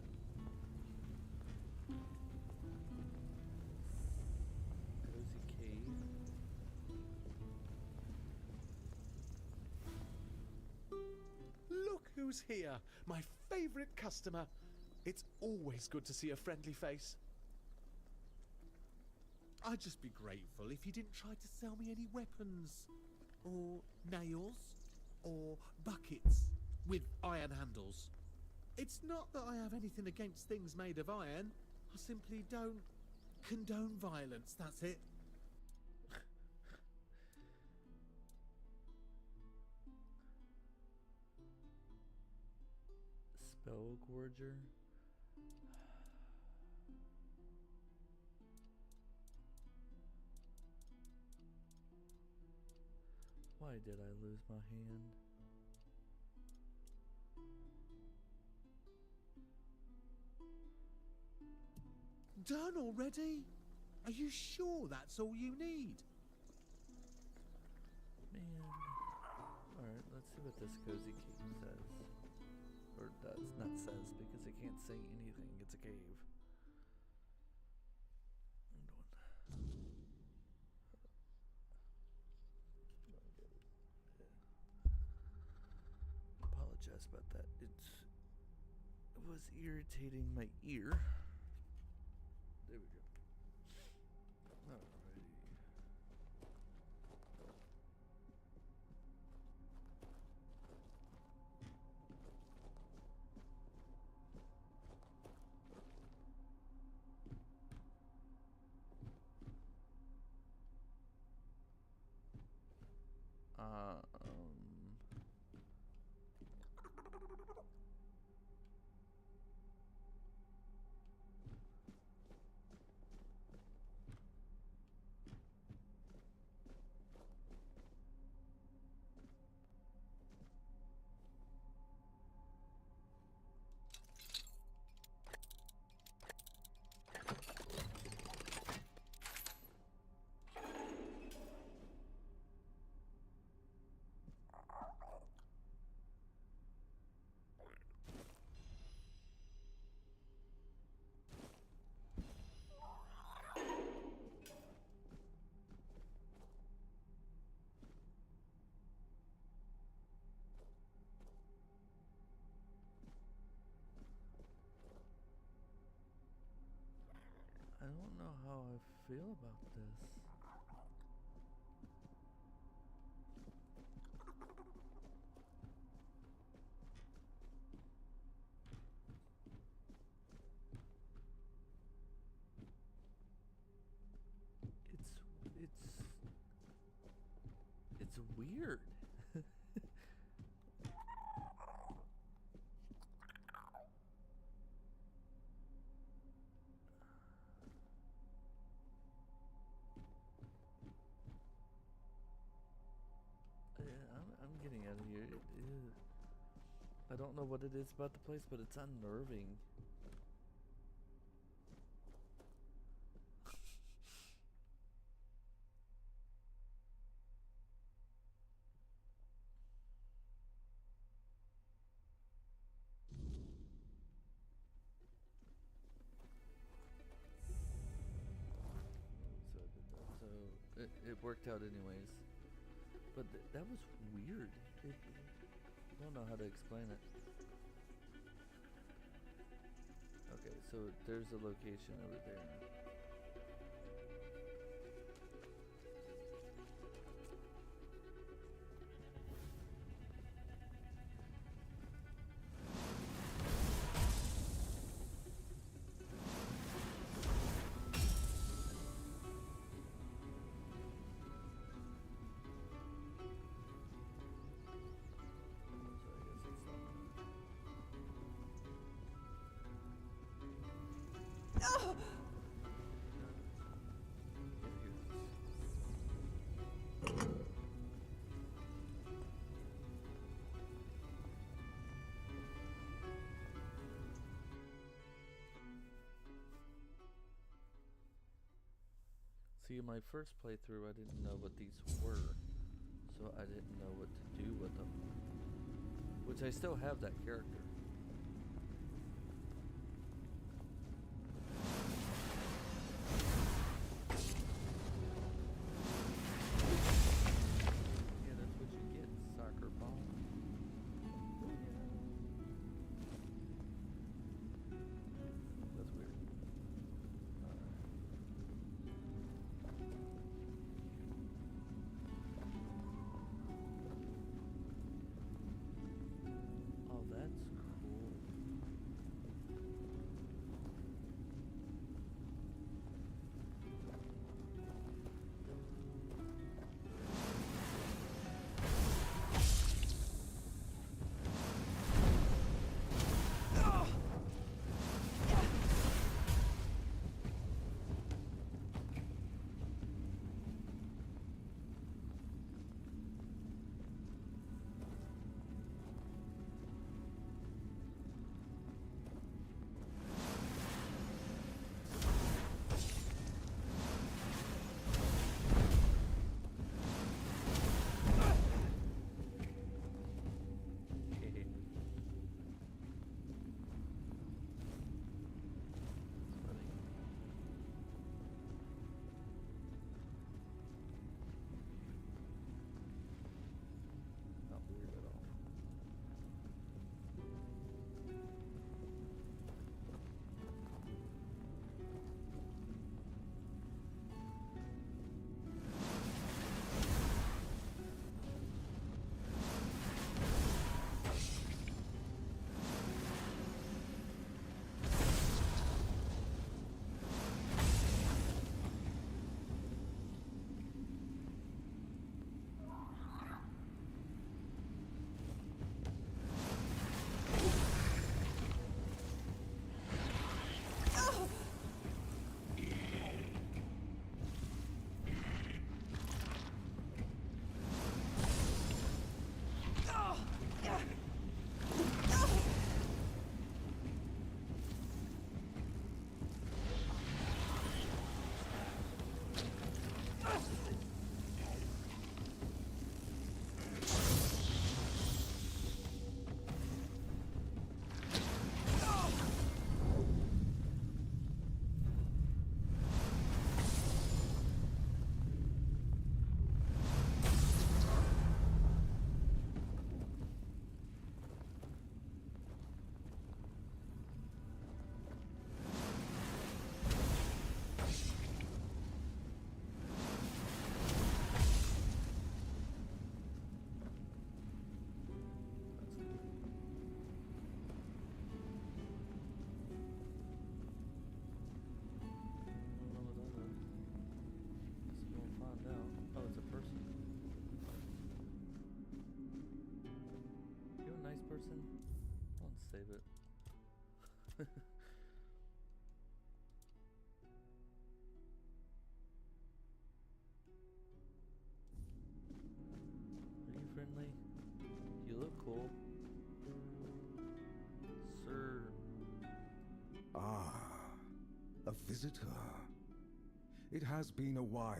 Speaker 1: Cozy cave.
Speaker 16: Look who's here! My favorite customer! It's always good to see a friendly face. I'd just be grateful if you didn't try to sell me any weapons, or nails, or buckets with iron handles. It's not that I have anything against things made of iron. I simply don't condone violence, that's it.
Speaker 1: Spell Gorger. Why did I lose my hand?
Speaker 16: Done already? Are you sure that's all you need?
Speaker 1: Man. Alright, let's see what this cozy cave says. Or does. Not says, because it can't say anything. It's a cave. Apologize about that. It was irritating my ear. There we go. Alrighty. I don't know how I feel about this. It's weird. I'm getting out of here. I don't know what it is about the place, but it's unnerving. it worked out anyways. But that was weird. I don't know how to explain it. Okay, so there's a location over there. See, in my first playthrough, I didn't know what these were, so I didn't know what to do with them. Which I still have that character. Yeah, that's what you get, soccer ball. That's weird. Oh, that's cool. Not weird at all. Person? I'll save it. Are you friendly? You look cool. Sir.
Speaker 17: Ah, a visitor. It has been a while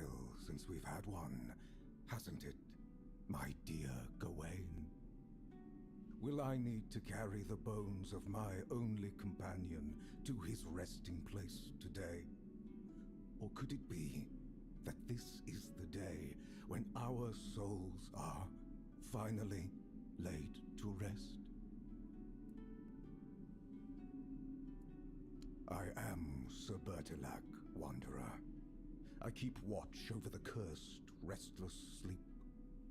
Speaker 17: since we've had one, hasn't it, my dear Gawain? Will I need to carry the bones of my only companion to his resting place today? Or could it be that this is the day when our souls are finally laid to rest? I am Sir Bertilac, Wanderer. I keep watch over the cursed, restless sleep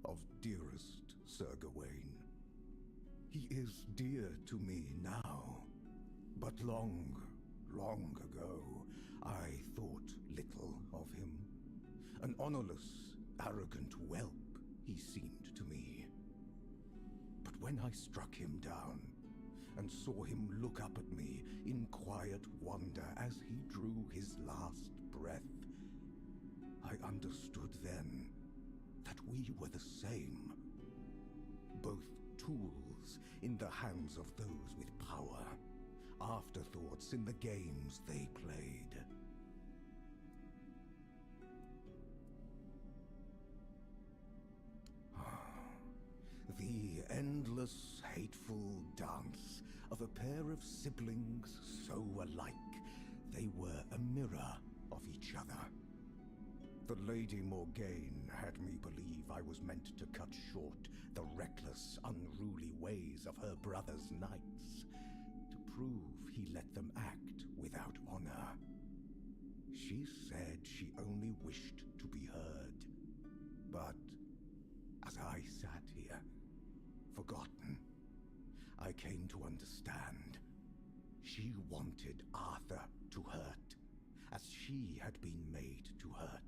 Speaker 17: of dearest Sir Gawain. He is dear to me now, but long, long ago, I thought little of him. An honorless, arrogant whelp he seemed to me. But when I struck him down and saw him look up at me in quiet wonder as he drew his last breath, I understood then that we were the same. Both tools in the hands of those with power, afterthoughts in the games they played. The endless, hateful dance of a pair of siblings so alike they were a mirror of each other. The Lady Morgaine had me believe I was meant to cut short the reckless, unruly ways of her brother's knights, to prove he let them act without honor. She said she only wished to be heard. But as I sat here, forgotten, I came to understand. She wanted Arthur to hurt, as she had been made to hurt.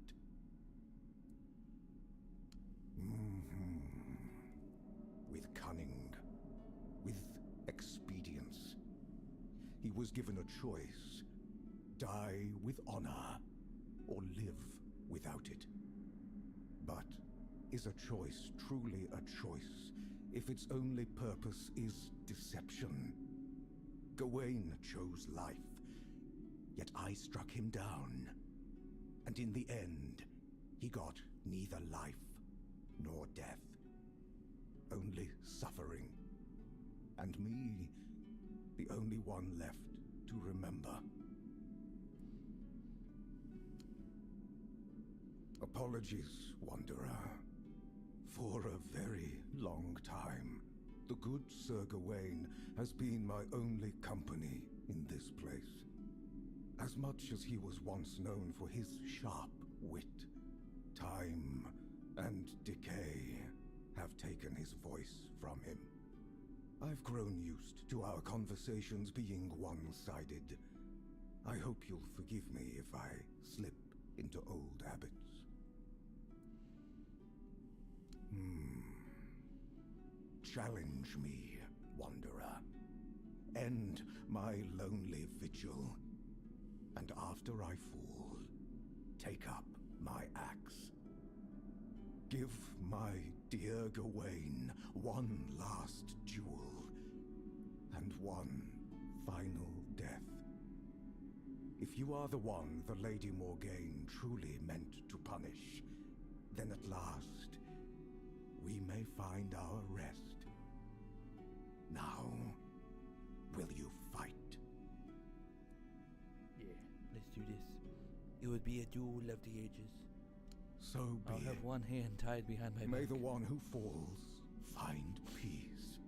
Speaker 17: With cunning, with expedience, he was given a choice: die with honor, or live without it. But is a choice truly a choice if its only purpose is deception? Gawain chose life, yet I struck him down, and in the end, he got neither life nor death, only suffering, and me, the only one left to remember. Apologies, Wanderer. For a very long time, the good Sir Gawain has been my only company in this place. As much as he was once known for his sharp wit, time and decay have taken his voice from him. I've grown used to our conversations being one-sided. I hope you'll forgive me if I slip into old habits. Challenge me, Wanderer. End my lonely vigil. And after I fall, take up my axe. Give my dear Gawain one last duel, and one final death. If you are the one the Lady Morgaine truly meant to punish, then at last we may find our rest. Now, will you fight?
Speaker 1: Yeah, let's do this. It would be a duel of the ages.
Speaker 17: So be
Speaker 1: I'll have one hand tied behind my back.
Speaker 17: May the one who falls find peace.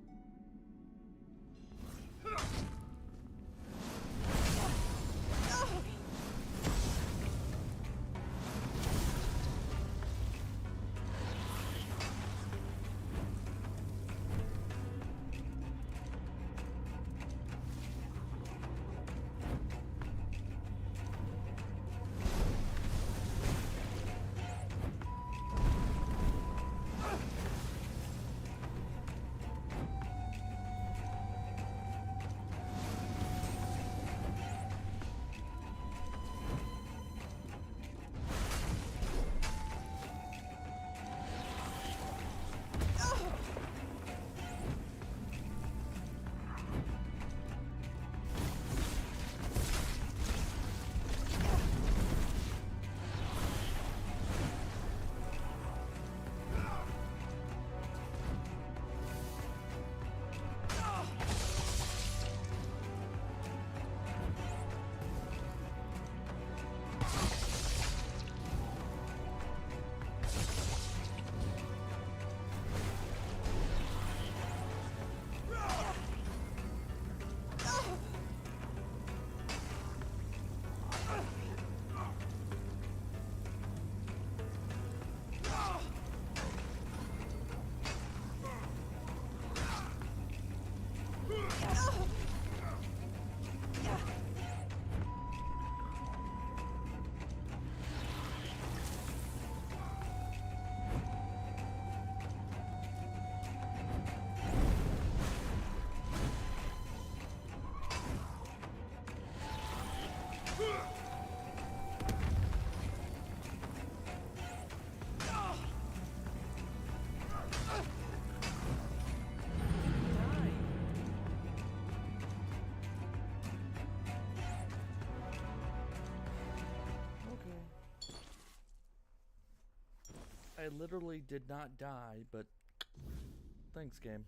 Speaker 1: I literally did not die, but thanks, game.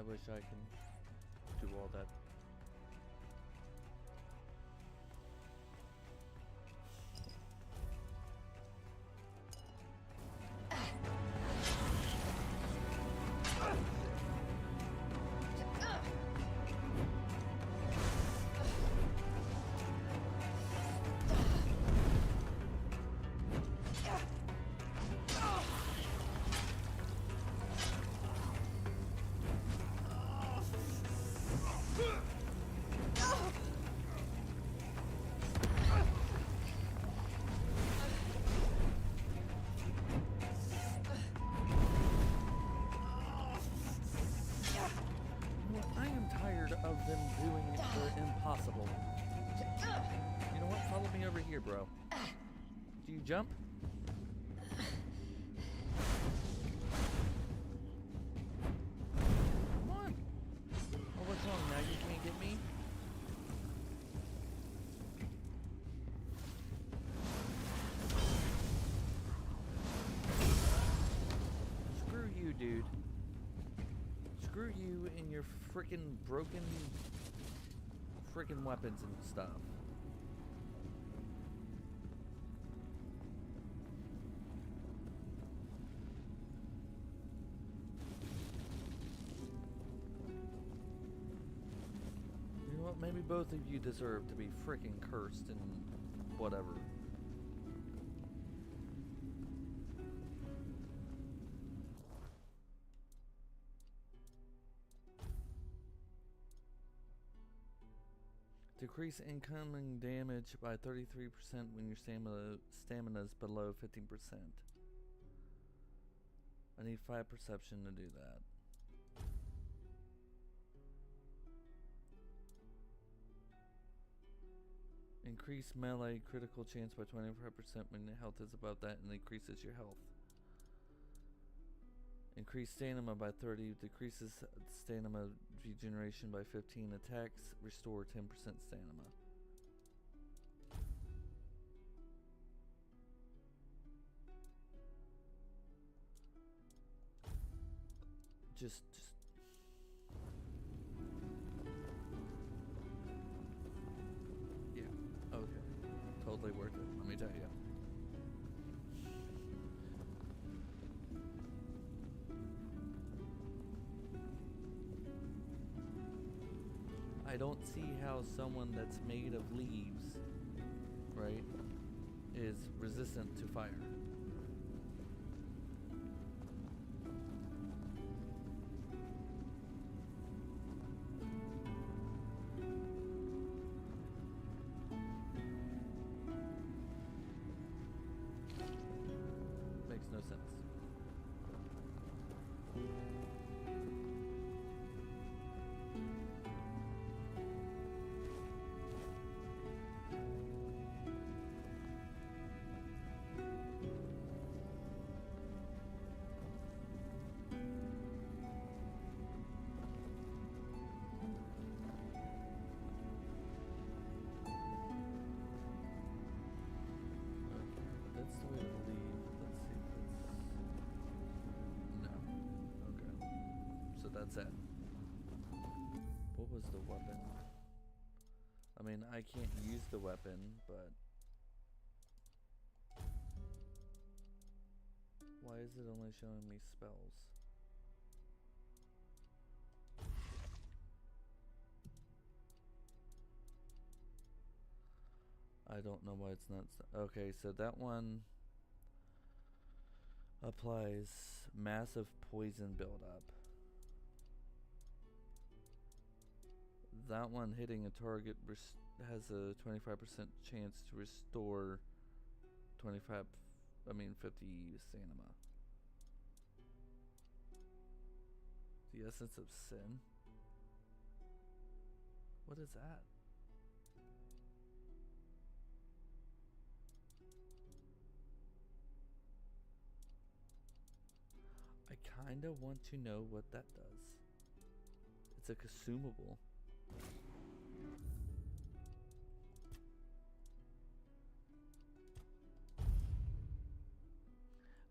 Speaker 1: I wish I can do all that. Of them doing the impossible. You know what? Follow me over here, bro. Do you jump? Come on. Oh, what's wrong? Now you can't get me? Screw you, dude. Screw you and your freaking broken freaking weapons and stuff. You know what? Maybe both of you deserve to be freaking cursed and whatever. Decrease incoming damage by 33% when your stamina is below 15%. I need 5 perception to do that. Increase melee critical chance by 25% when your health is above that and increases your health. Increase stamina by 30, decreases stamina regeneration by 15, attacks restore 10% stamina. Just yeah, okay. Totally worth it, let me tell you. I don't see how someone that's made of leaves, right, is resistant to fire. Makes no sense. That's the way to leave. Let's see if it's... No. Okay. So that's it. What was the weapon? I mean, I can't use the weapon, but... Why is it only showing me spells? I don't know why it's not. Okay, so that one applies massive poison buildup. That one hitting a target has a 25% chance to restore 50 stamina. The essence of sin? What is that? I kinda want to know what that does. It's a consumable.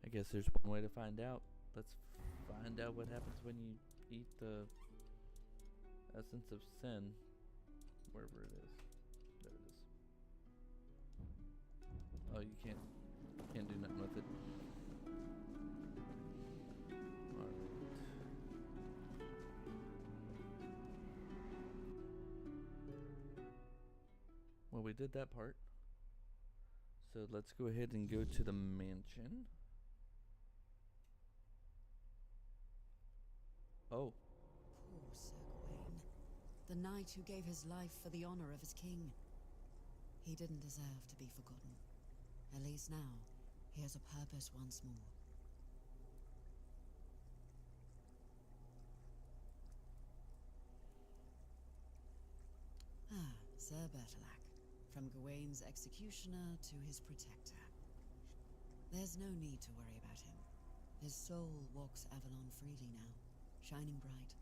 Speaker 1: I guess there's one way to find out. Let's find out what happens when you eat the Essence of Sin, wherever it is. There it is. Oh, you can't do nothing with it. Alright. Well, we did that part. So let's go ahead and go to the mansion. Oh.
Speaker 18: Poor Sir Gawain, the knight who gave his life for the honor of his king. He didn't deserve to be forgotten. At least now, he has a purpose once more. Ah, Sir Bertilac. From Gawain's executioner to his protector. There's no need to worry about him. His soul walks Avalon freely now, shining bright.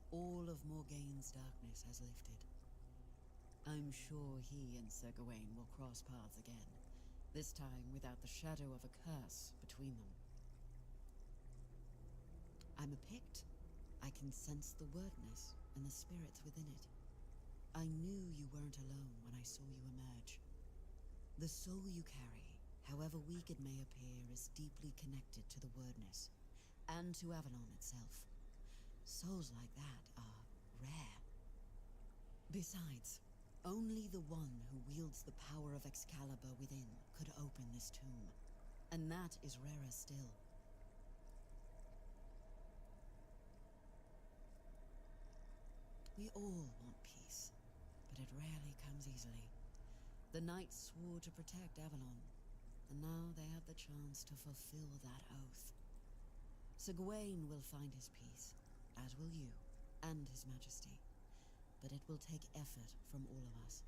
Speaker 18: All of Morgaine's darkness has lifted. I'm sure he and Sir Gawain will cross paths again, this time without the shadow of a curse between them. I'm a Pict. I can sense the wordness and the spirits within it. I knew you weren't alone when I saw you emerge. The soul you carry, however weak it may appear, is deeply connected to the wordness, and to Avalon itself. Souls like that are rare. Besides, only the one who wields the power of Excalibur within could open this tomb, and that is rarer still. We all want peace, but it rarely comes easily. The knights swore to protect Avalon, and now they have the chance to fulfill that oath. Sir Gawain will find his peace, as will you, and his majesty. But it will take effort from all of us.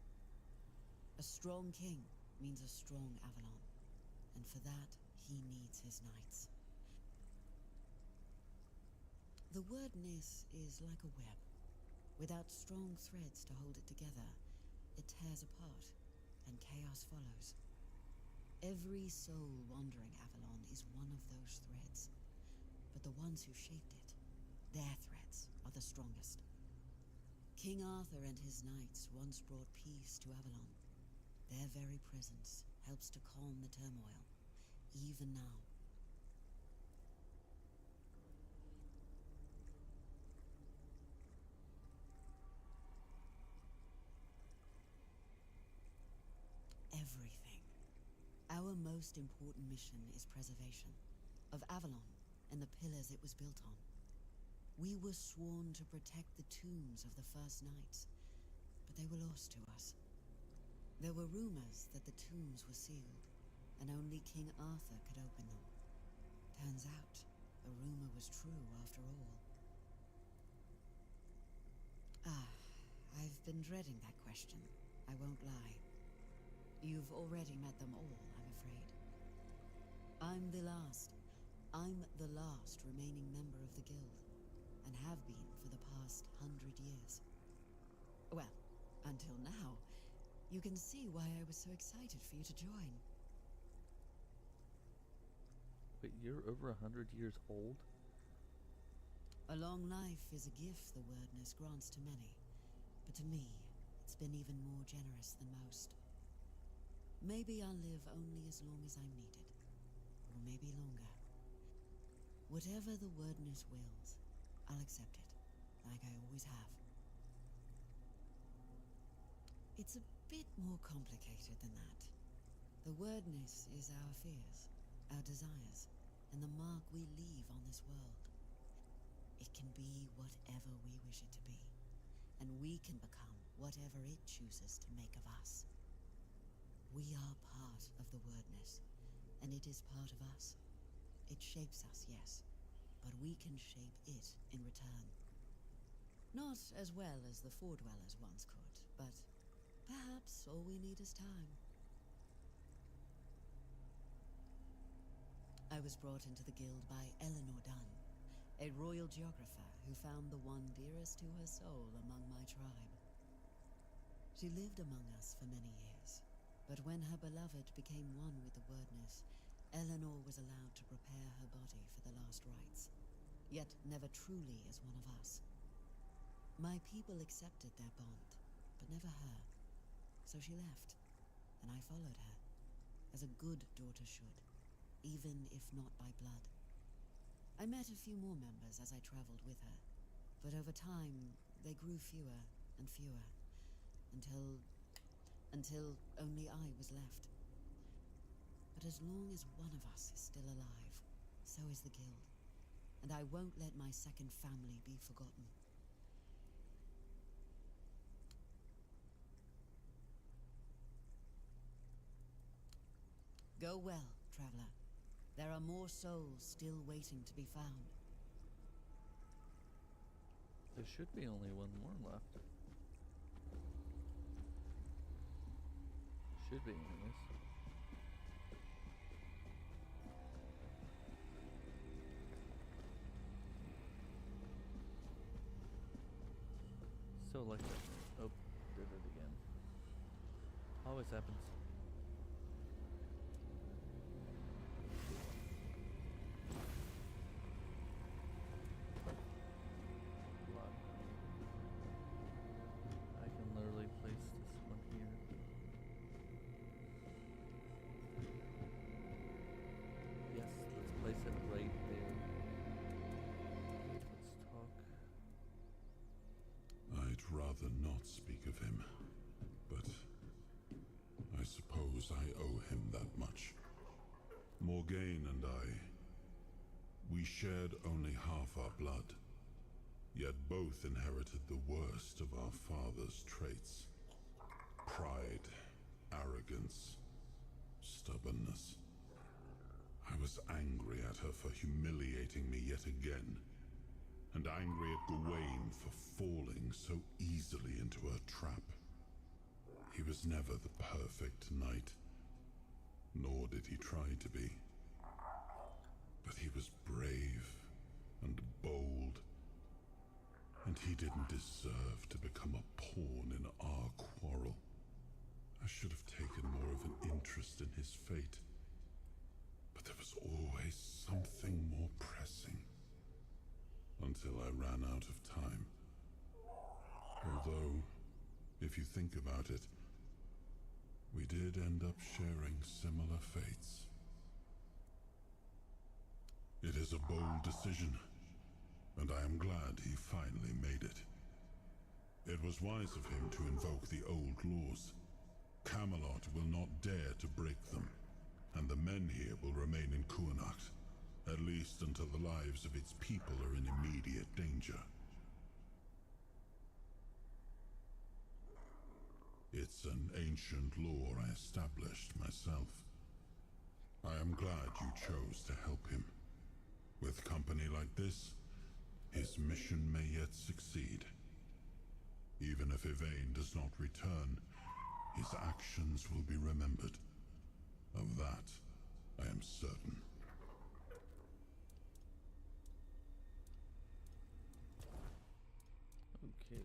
Speaker 18: A strong king means a strong Avalon, and for that, he needs his knights. The wordness is like a web. Without strong threads to hold it together, it tears apart, and chaos follows. Every soul wandering Avalon is one of those threads, but the ones who shaped it, their threads are the strongest. King Arthur and his knights once brought peace to Avalon. Their very presence helps to calm the turmoil, even now. Everything. Our most important mission is preservation of Avalon and the pillars it was built on. We were sworn to protect the tombs of the first knights, but they were lost to us. There were rumors that the tombs were sealed, and only King Arthur could open them. Turns out, the rumor was true after all. I've been dreading that question, I won't lie. You've already met them all, I'm afraid. I'm the last remaining member of the guild, and have been for the past 100 years. Well, until now. You can see why I was so excited for you to join.
Speaker 1: Wait, you're over 100 years old?
Speaker 18: A long life is a gift the wordness grants to many, but to me, it's been even more generous than most. Maybe I'll live only as long as I'm needed, or maybe longer. Whatever the wordness wills, I'll accept it, like I always have. It's a bit more complicated than that. The wordness is our fears, our desires, and the mark we leave on this world. It can be whatever we wish it to be, and we can become whatever it chooses to make of us. We are part of the wordness, and it is part of us. It shapes us, yes, but we can shape it in return. Not as well as the Foredwellers once could, but perhaps all we need is time. I was brought into the guild by Eleanor Dunn, a royal geographer who found the one dearest to her soul among my tribe. She lived among us for many years, but when her beloved became one with the wordness, Eleanor was allowed to prepare her body for the last rites, yet never truly as one of us. My people accepted their bond, but never her. So she left, and I followed her, as a good daughter should, even if not by blood. I met a few more members as I traveled with her, but over time, they grew fewer and fewer, until only I was left. But as long as one of us is still alive, so is the guild, and I won't let my second family be forgotten. Go well, traveler. There are more souls still waiting to be found.
Speaker 1: There should be only one more left. Should be, anyways. So like that. Oh, did it again. Always happens. I can literally place this one here. Yes, let's place it right there. Let's talk.
Speaker 15: I'd rather not speak of him, but I suppose I owe him that much. Morgaine and I, we shared only half our blood, yet both inherited the worst of our father's traits. Pride, arrogance, stubbornness. I was angry at her for humiliating me yet again, and angry at Gawain for falling so easily into her trap. He was never the perfect knight, nor did he try to be. But he was brave and bold, and he didn't deserve to become a pawn in our quarrel. I should have taken more of an interest in his fate, but there was always something more pressing. Until I ran out of time. Although, if you think about it, we did end up sharing similar fates. It is a bold decision, and I am glad he finally made it. It was wise of him to invoke the old laws. Camelot will not dare to break them, and the men here will remain in Kuanacht, at least until the lives of its people are in immediate danger. It's an ancient law I established myself. I am glad you chose to help him. With company like this, his mission may yet succeed. Even if Yvain does not return, his actions will be remembered. Of that, I am certain.
Speaker 1: Okay.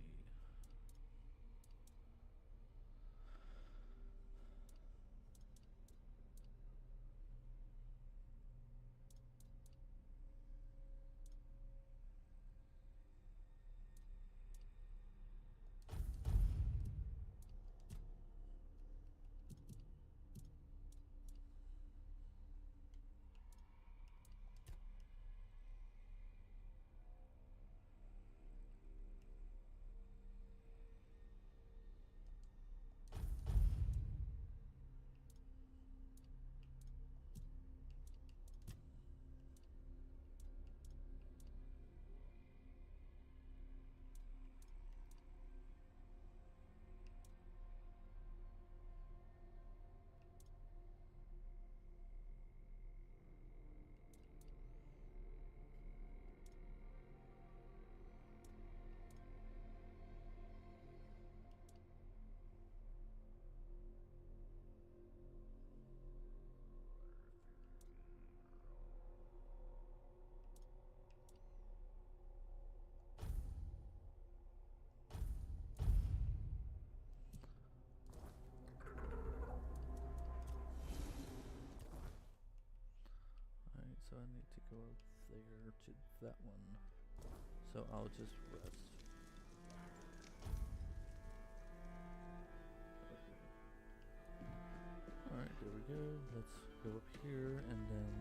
Speaker 1: So I need to go there to that one. So I'll just rest. we go. Let's go up here and then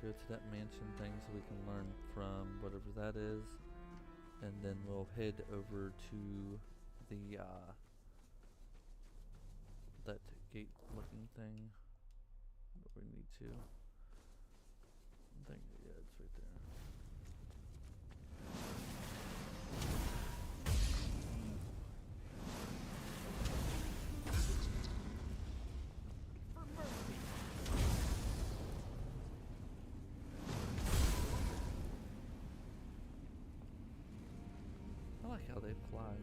Speaker 1: go to that mansion thing so we can learn from whatever that is. And then we'll head over to the that gate looking thing. But we need to. I think, yeah, it's right there. I like how they fly.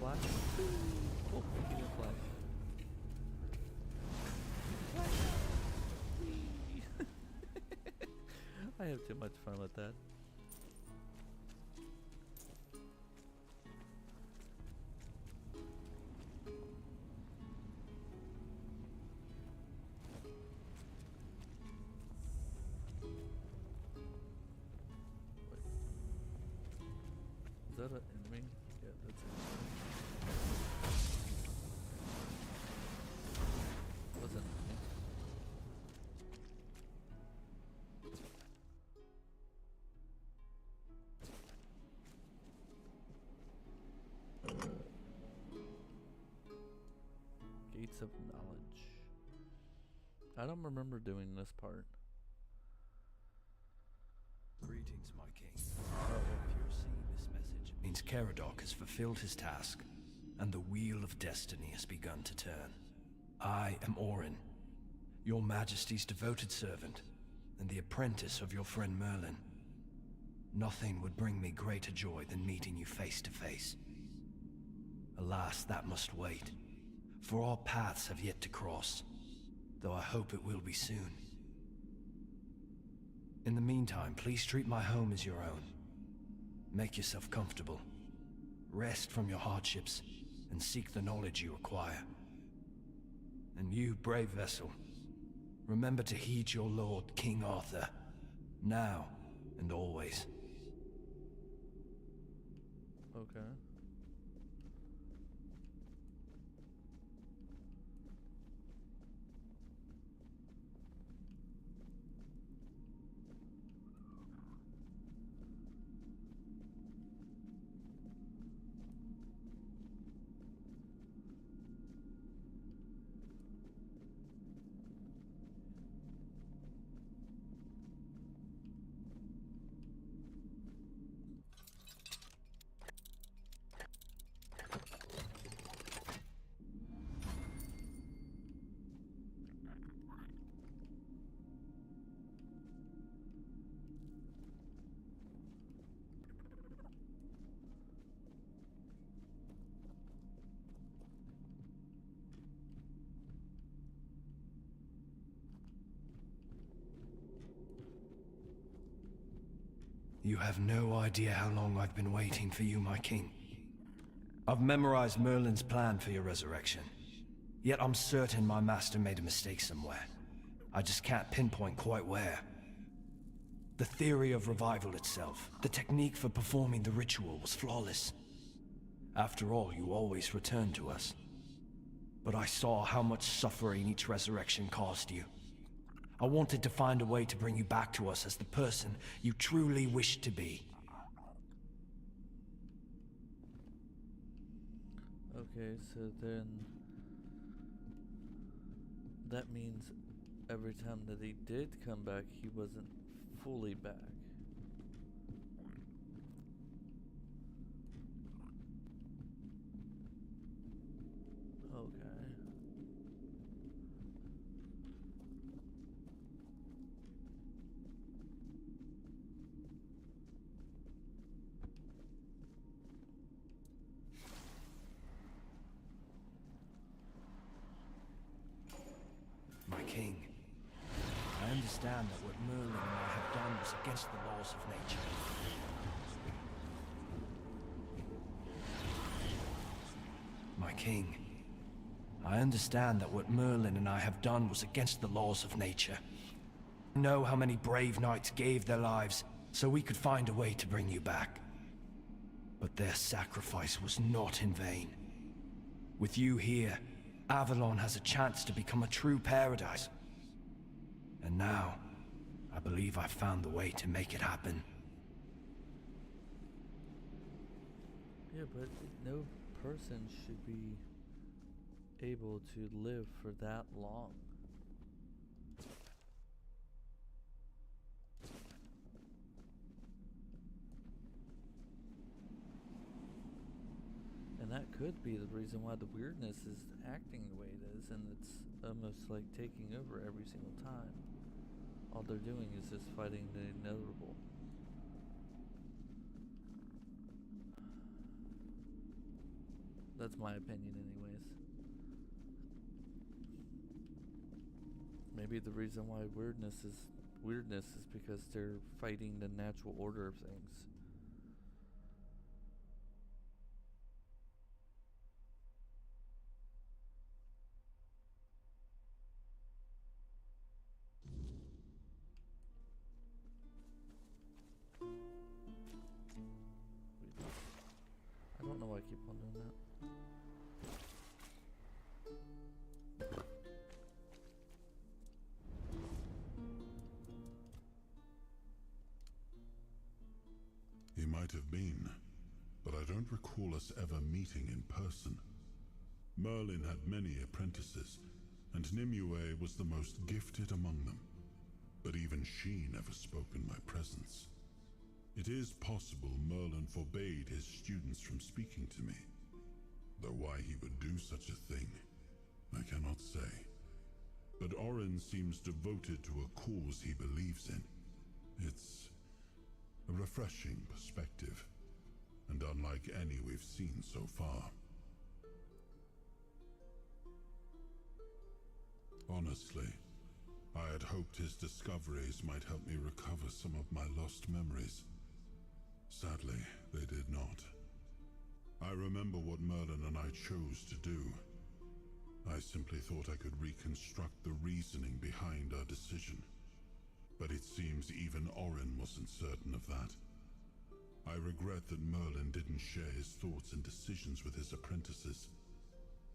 Speaker 1: Flash. Oh, give me a flash. I have too much fun with that. Is that an enemy? Yeah, that's it. Wasn't it? Gates of Knowledge. I don't remember doing this part.
Speaker 19: Greetings, my king. If you're seeing this message, it means Caradoc has fulfilled his task, and the wheel of destiny has begun to turn. I am Orin, your majesty's devoted servant, and the apprentice of your friend Merlin. Nothing would bring me greater joy than meeting you face to face. Alas, that must wait, for our paths have yet to cross, though I hope it will be soon. In the meantime, please treat my home as your own. Make yourself comfortable. Rest from your hardships, and seek the knowledge you require. And you, brave vessel, remember to heed your lord, King Arthur, now and always.
Speaker 1: Okay.
Speaker 19: You have no idea how long I've been waiting for you, my king. I've memorized Merlin's plan for your resurrection. Yet I'm certain my master made a mistake somewhere. I just can't pinpoint quite where. The theory of revival itself, the technique for performing the ritual was flawless. After all, you always return to us. But I saw how much suffering each resurrection caused you. I wanted to find a way to bring you back to us as the person you truly wished to be.
Speaker 1: Okay, so then that means every time that he did come back, he wasn't fully back.
Speaker 19: was against the laws of nature. My king, I understand that what Merlin and I have done was against the laws of nature. I know how many brave knights gave their lives so we could find a way to bring you back. But their sacrifice was not in vain. With you here, Avalon has a chance to become a true paradise. And now, I believe I've found the way to make it happen.
Speaker 1: Yeah, but no person should be able to live for that long. And that could be the reason why the weirdness is acting the way it is, and it's almost like taking over every single time. All they're doing is just fighting the inevitable. That's my opinion anyways. Maybe the reason why weirdness is because they're fighting the natural order of things. I don't know why I keep on doing that.
Speaker 15: He might have been, but I don't recall us ever meeting in person. Merlin had many apprentices, and Nimue was the most gifted among them. But even she never spoke in my presence. It is possible Merlin forbade his students from speaking to me, though why he would do such a thing, I cannot say. But Orin seems devoted to a cause he believes in. It's a refreshing perspective, and unlike any we've seen so far. Honestly, I had hoped his discoveries might help me recover some of my lost memories. Sadly, they did not. I remember what Merlin and I chose to do. I simply thought I could reconstruct the reasoning behind our decision. But it seems even Orin wasn't certain of that. I regret that Merlin didn't share his thoughts and decisions with his apprentices.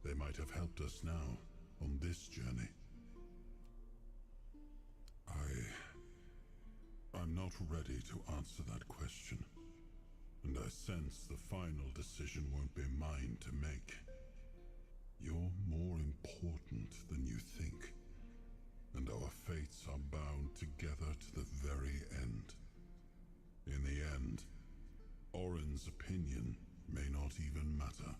Speaker 15: They might have helped us now, on this journey. I'm not ready to answer that question. And I sense the final decision won't be mine to make. You're more important than you think. And our fates are bound together to the very end. In the end, Orin's opinion may not even matter.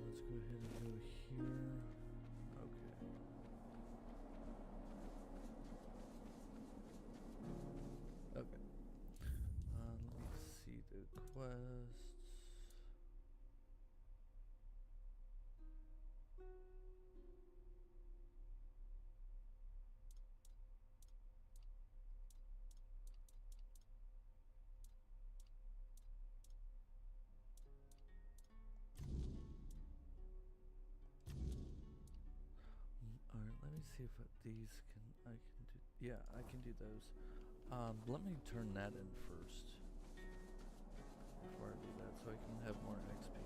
Speaker 1: Let's go ahead and go here. Okay. Okay. Let me see the quests. Alright, let me see if these I can do. Yeah, I can do those. Let me turn that in first before I do that, so I can have more XP.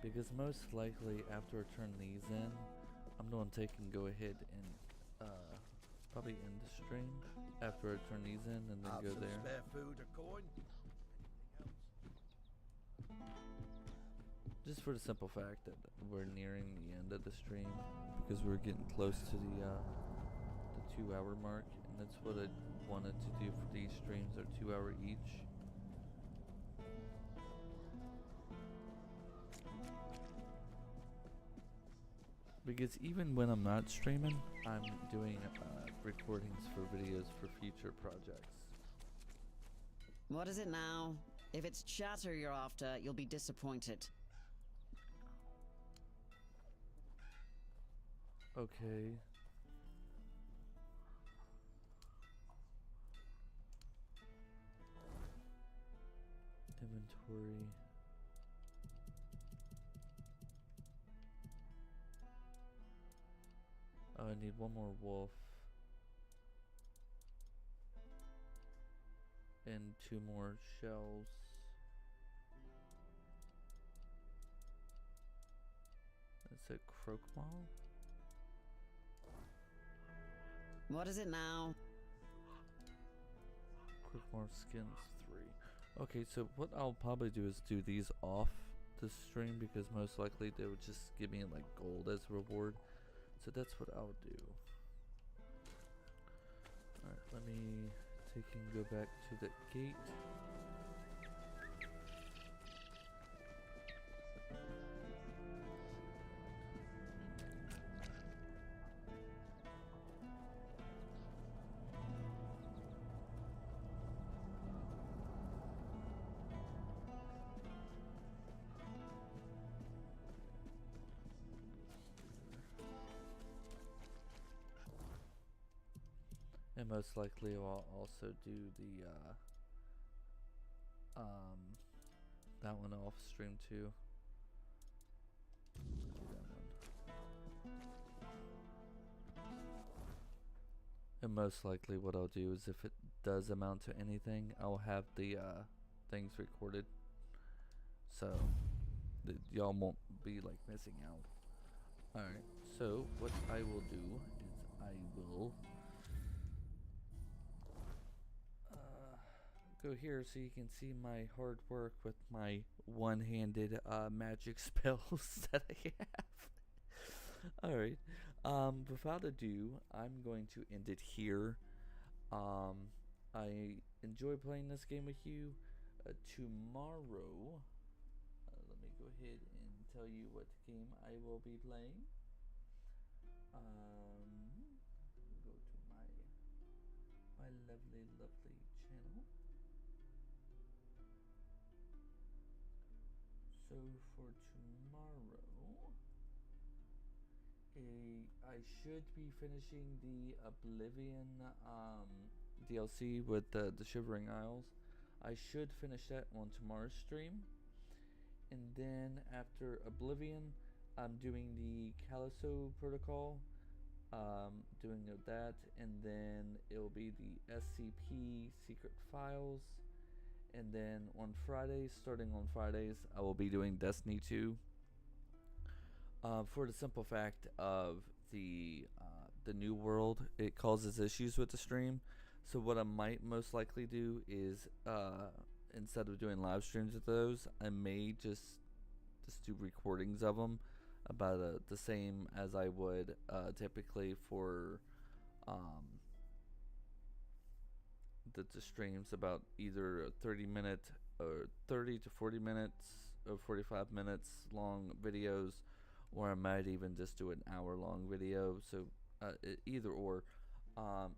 Speaker 1: Because most likely after I turn these in, I'm going to take and go ahead and probably end the stream after I turn these in and then
Speaker 20: Have
Speaker 1: go
Speaker 20: some
Speaker 1: there.
Speaker 20: spare food or coin?
Speaker 1: Just for the simple fact that we're nearing the end of the stream because we're getting close to the 2-hour mark, and that's what I wanted to do for these streams. They're 2 hour each. Because even when I'm not streaming, I'm doing recordings for videos for future projects.
Speaker 21: What is it now? If it's chatter you're after, you'll be disappointed.
Speaker 1: Okay. Inventory. Oh, I need one more wolf. And 2 more shells. Is it Croakmall?
Speaker 21: What is it now?
Speaker 1: Croakmall skins 3. Okay, so what I'll probably do is do these off the stream because most likely they would just give me like gold as reward. So that's what I'll do. Alright, let me take and go back to the gate. And most likely I'll also do the that one off stream too. And most likely what I'll do is if it does amount to anything, I'll have the things recorded. So y'all won't be like missing out. Alright, so what I will do is I will go here so you can see my hard work with my one-handed magic spells that I have. Alright, without ado, I'm going to end it here. I enjoy playing this game with you. Tomorrow, let me go ahead and tell you what game I will be playing. Go to my lovely channel. So for tomorrow, I should be finishing the Oblivion DLC with the Shivering Isles. I should finish that on tomorrow's stream. And then after Oblivion, I'm doing the Calisto Protocol, doing that, and then it'll be the SCP Secret Files. And then on Fridays, starting on Fridays, I will be doing Destiny 2. For the simple fact of the new world, it causes issues with the stream. So what I might most likely do is instead of doing live streams of those, I may just do recordings of them about the same as I would typically for the streams, about either a 30-minute or 30 to 40 minutes or 45 minutes long videos, or I might even just do an hour-long video. So either or.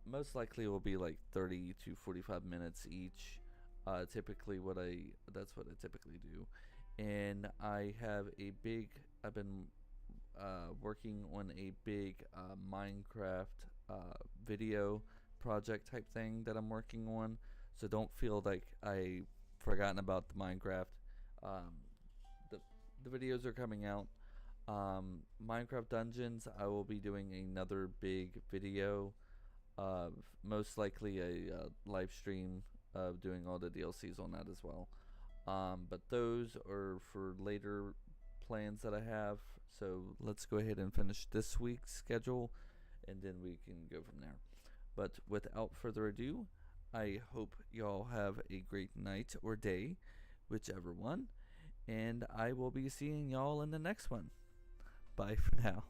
Speaker 1: Most likely it will be like 30 to 45 minutes each. Typically that's what I typically do. And I've been working on a big Minecraft video project type thing that I'm working on. So don't feel like I forgotten about the Minecraft. The videos are coming out. Minecraft Dungeons, I will be doing another big video. Most likely a live stream of doing all the DLCs on that as well. But those are for later plans that I have. So let's go ahead and finish this week's schedule, and then we can go from there. But without further ado, I hope y'all have a great night or day, whichever one, and I will be seeing y'all in the next one. Bye for now.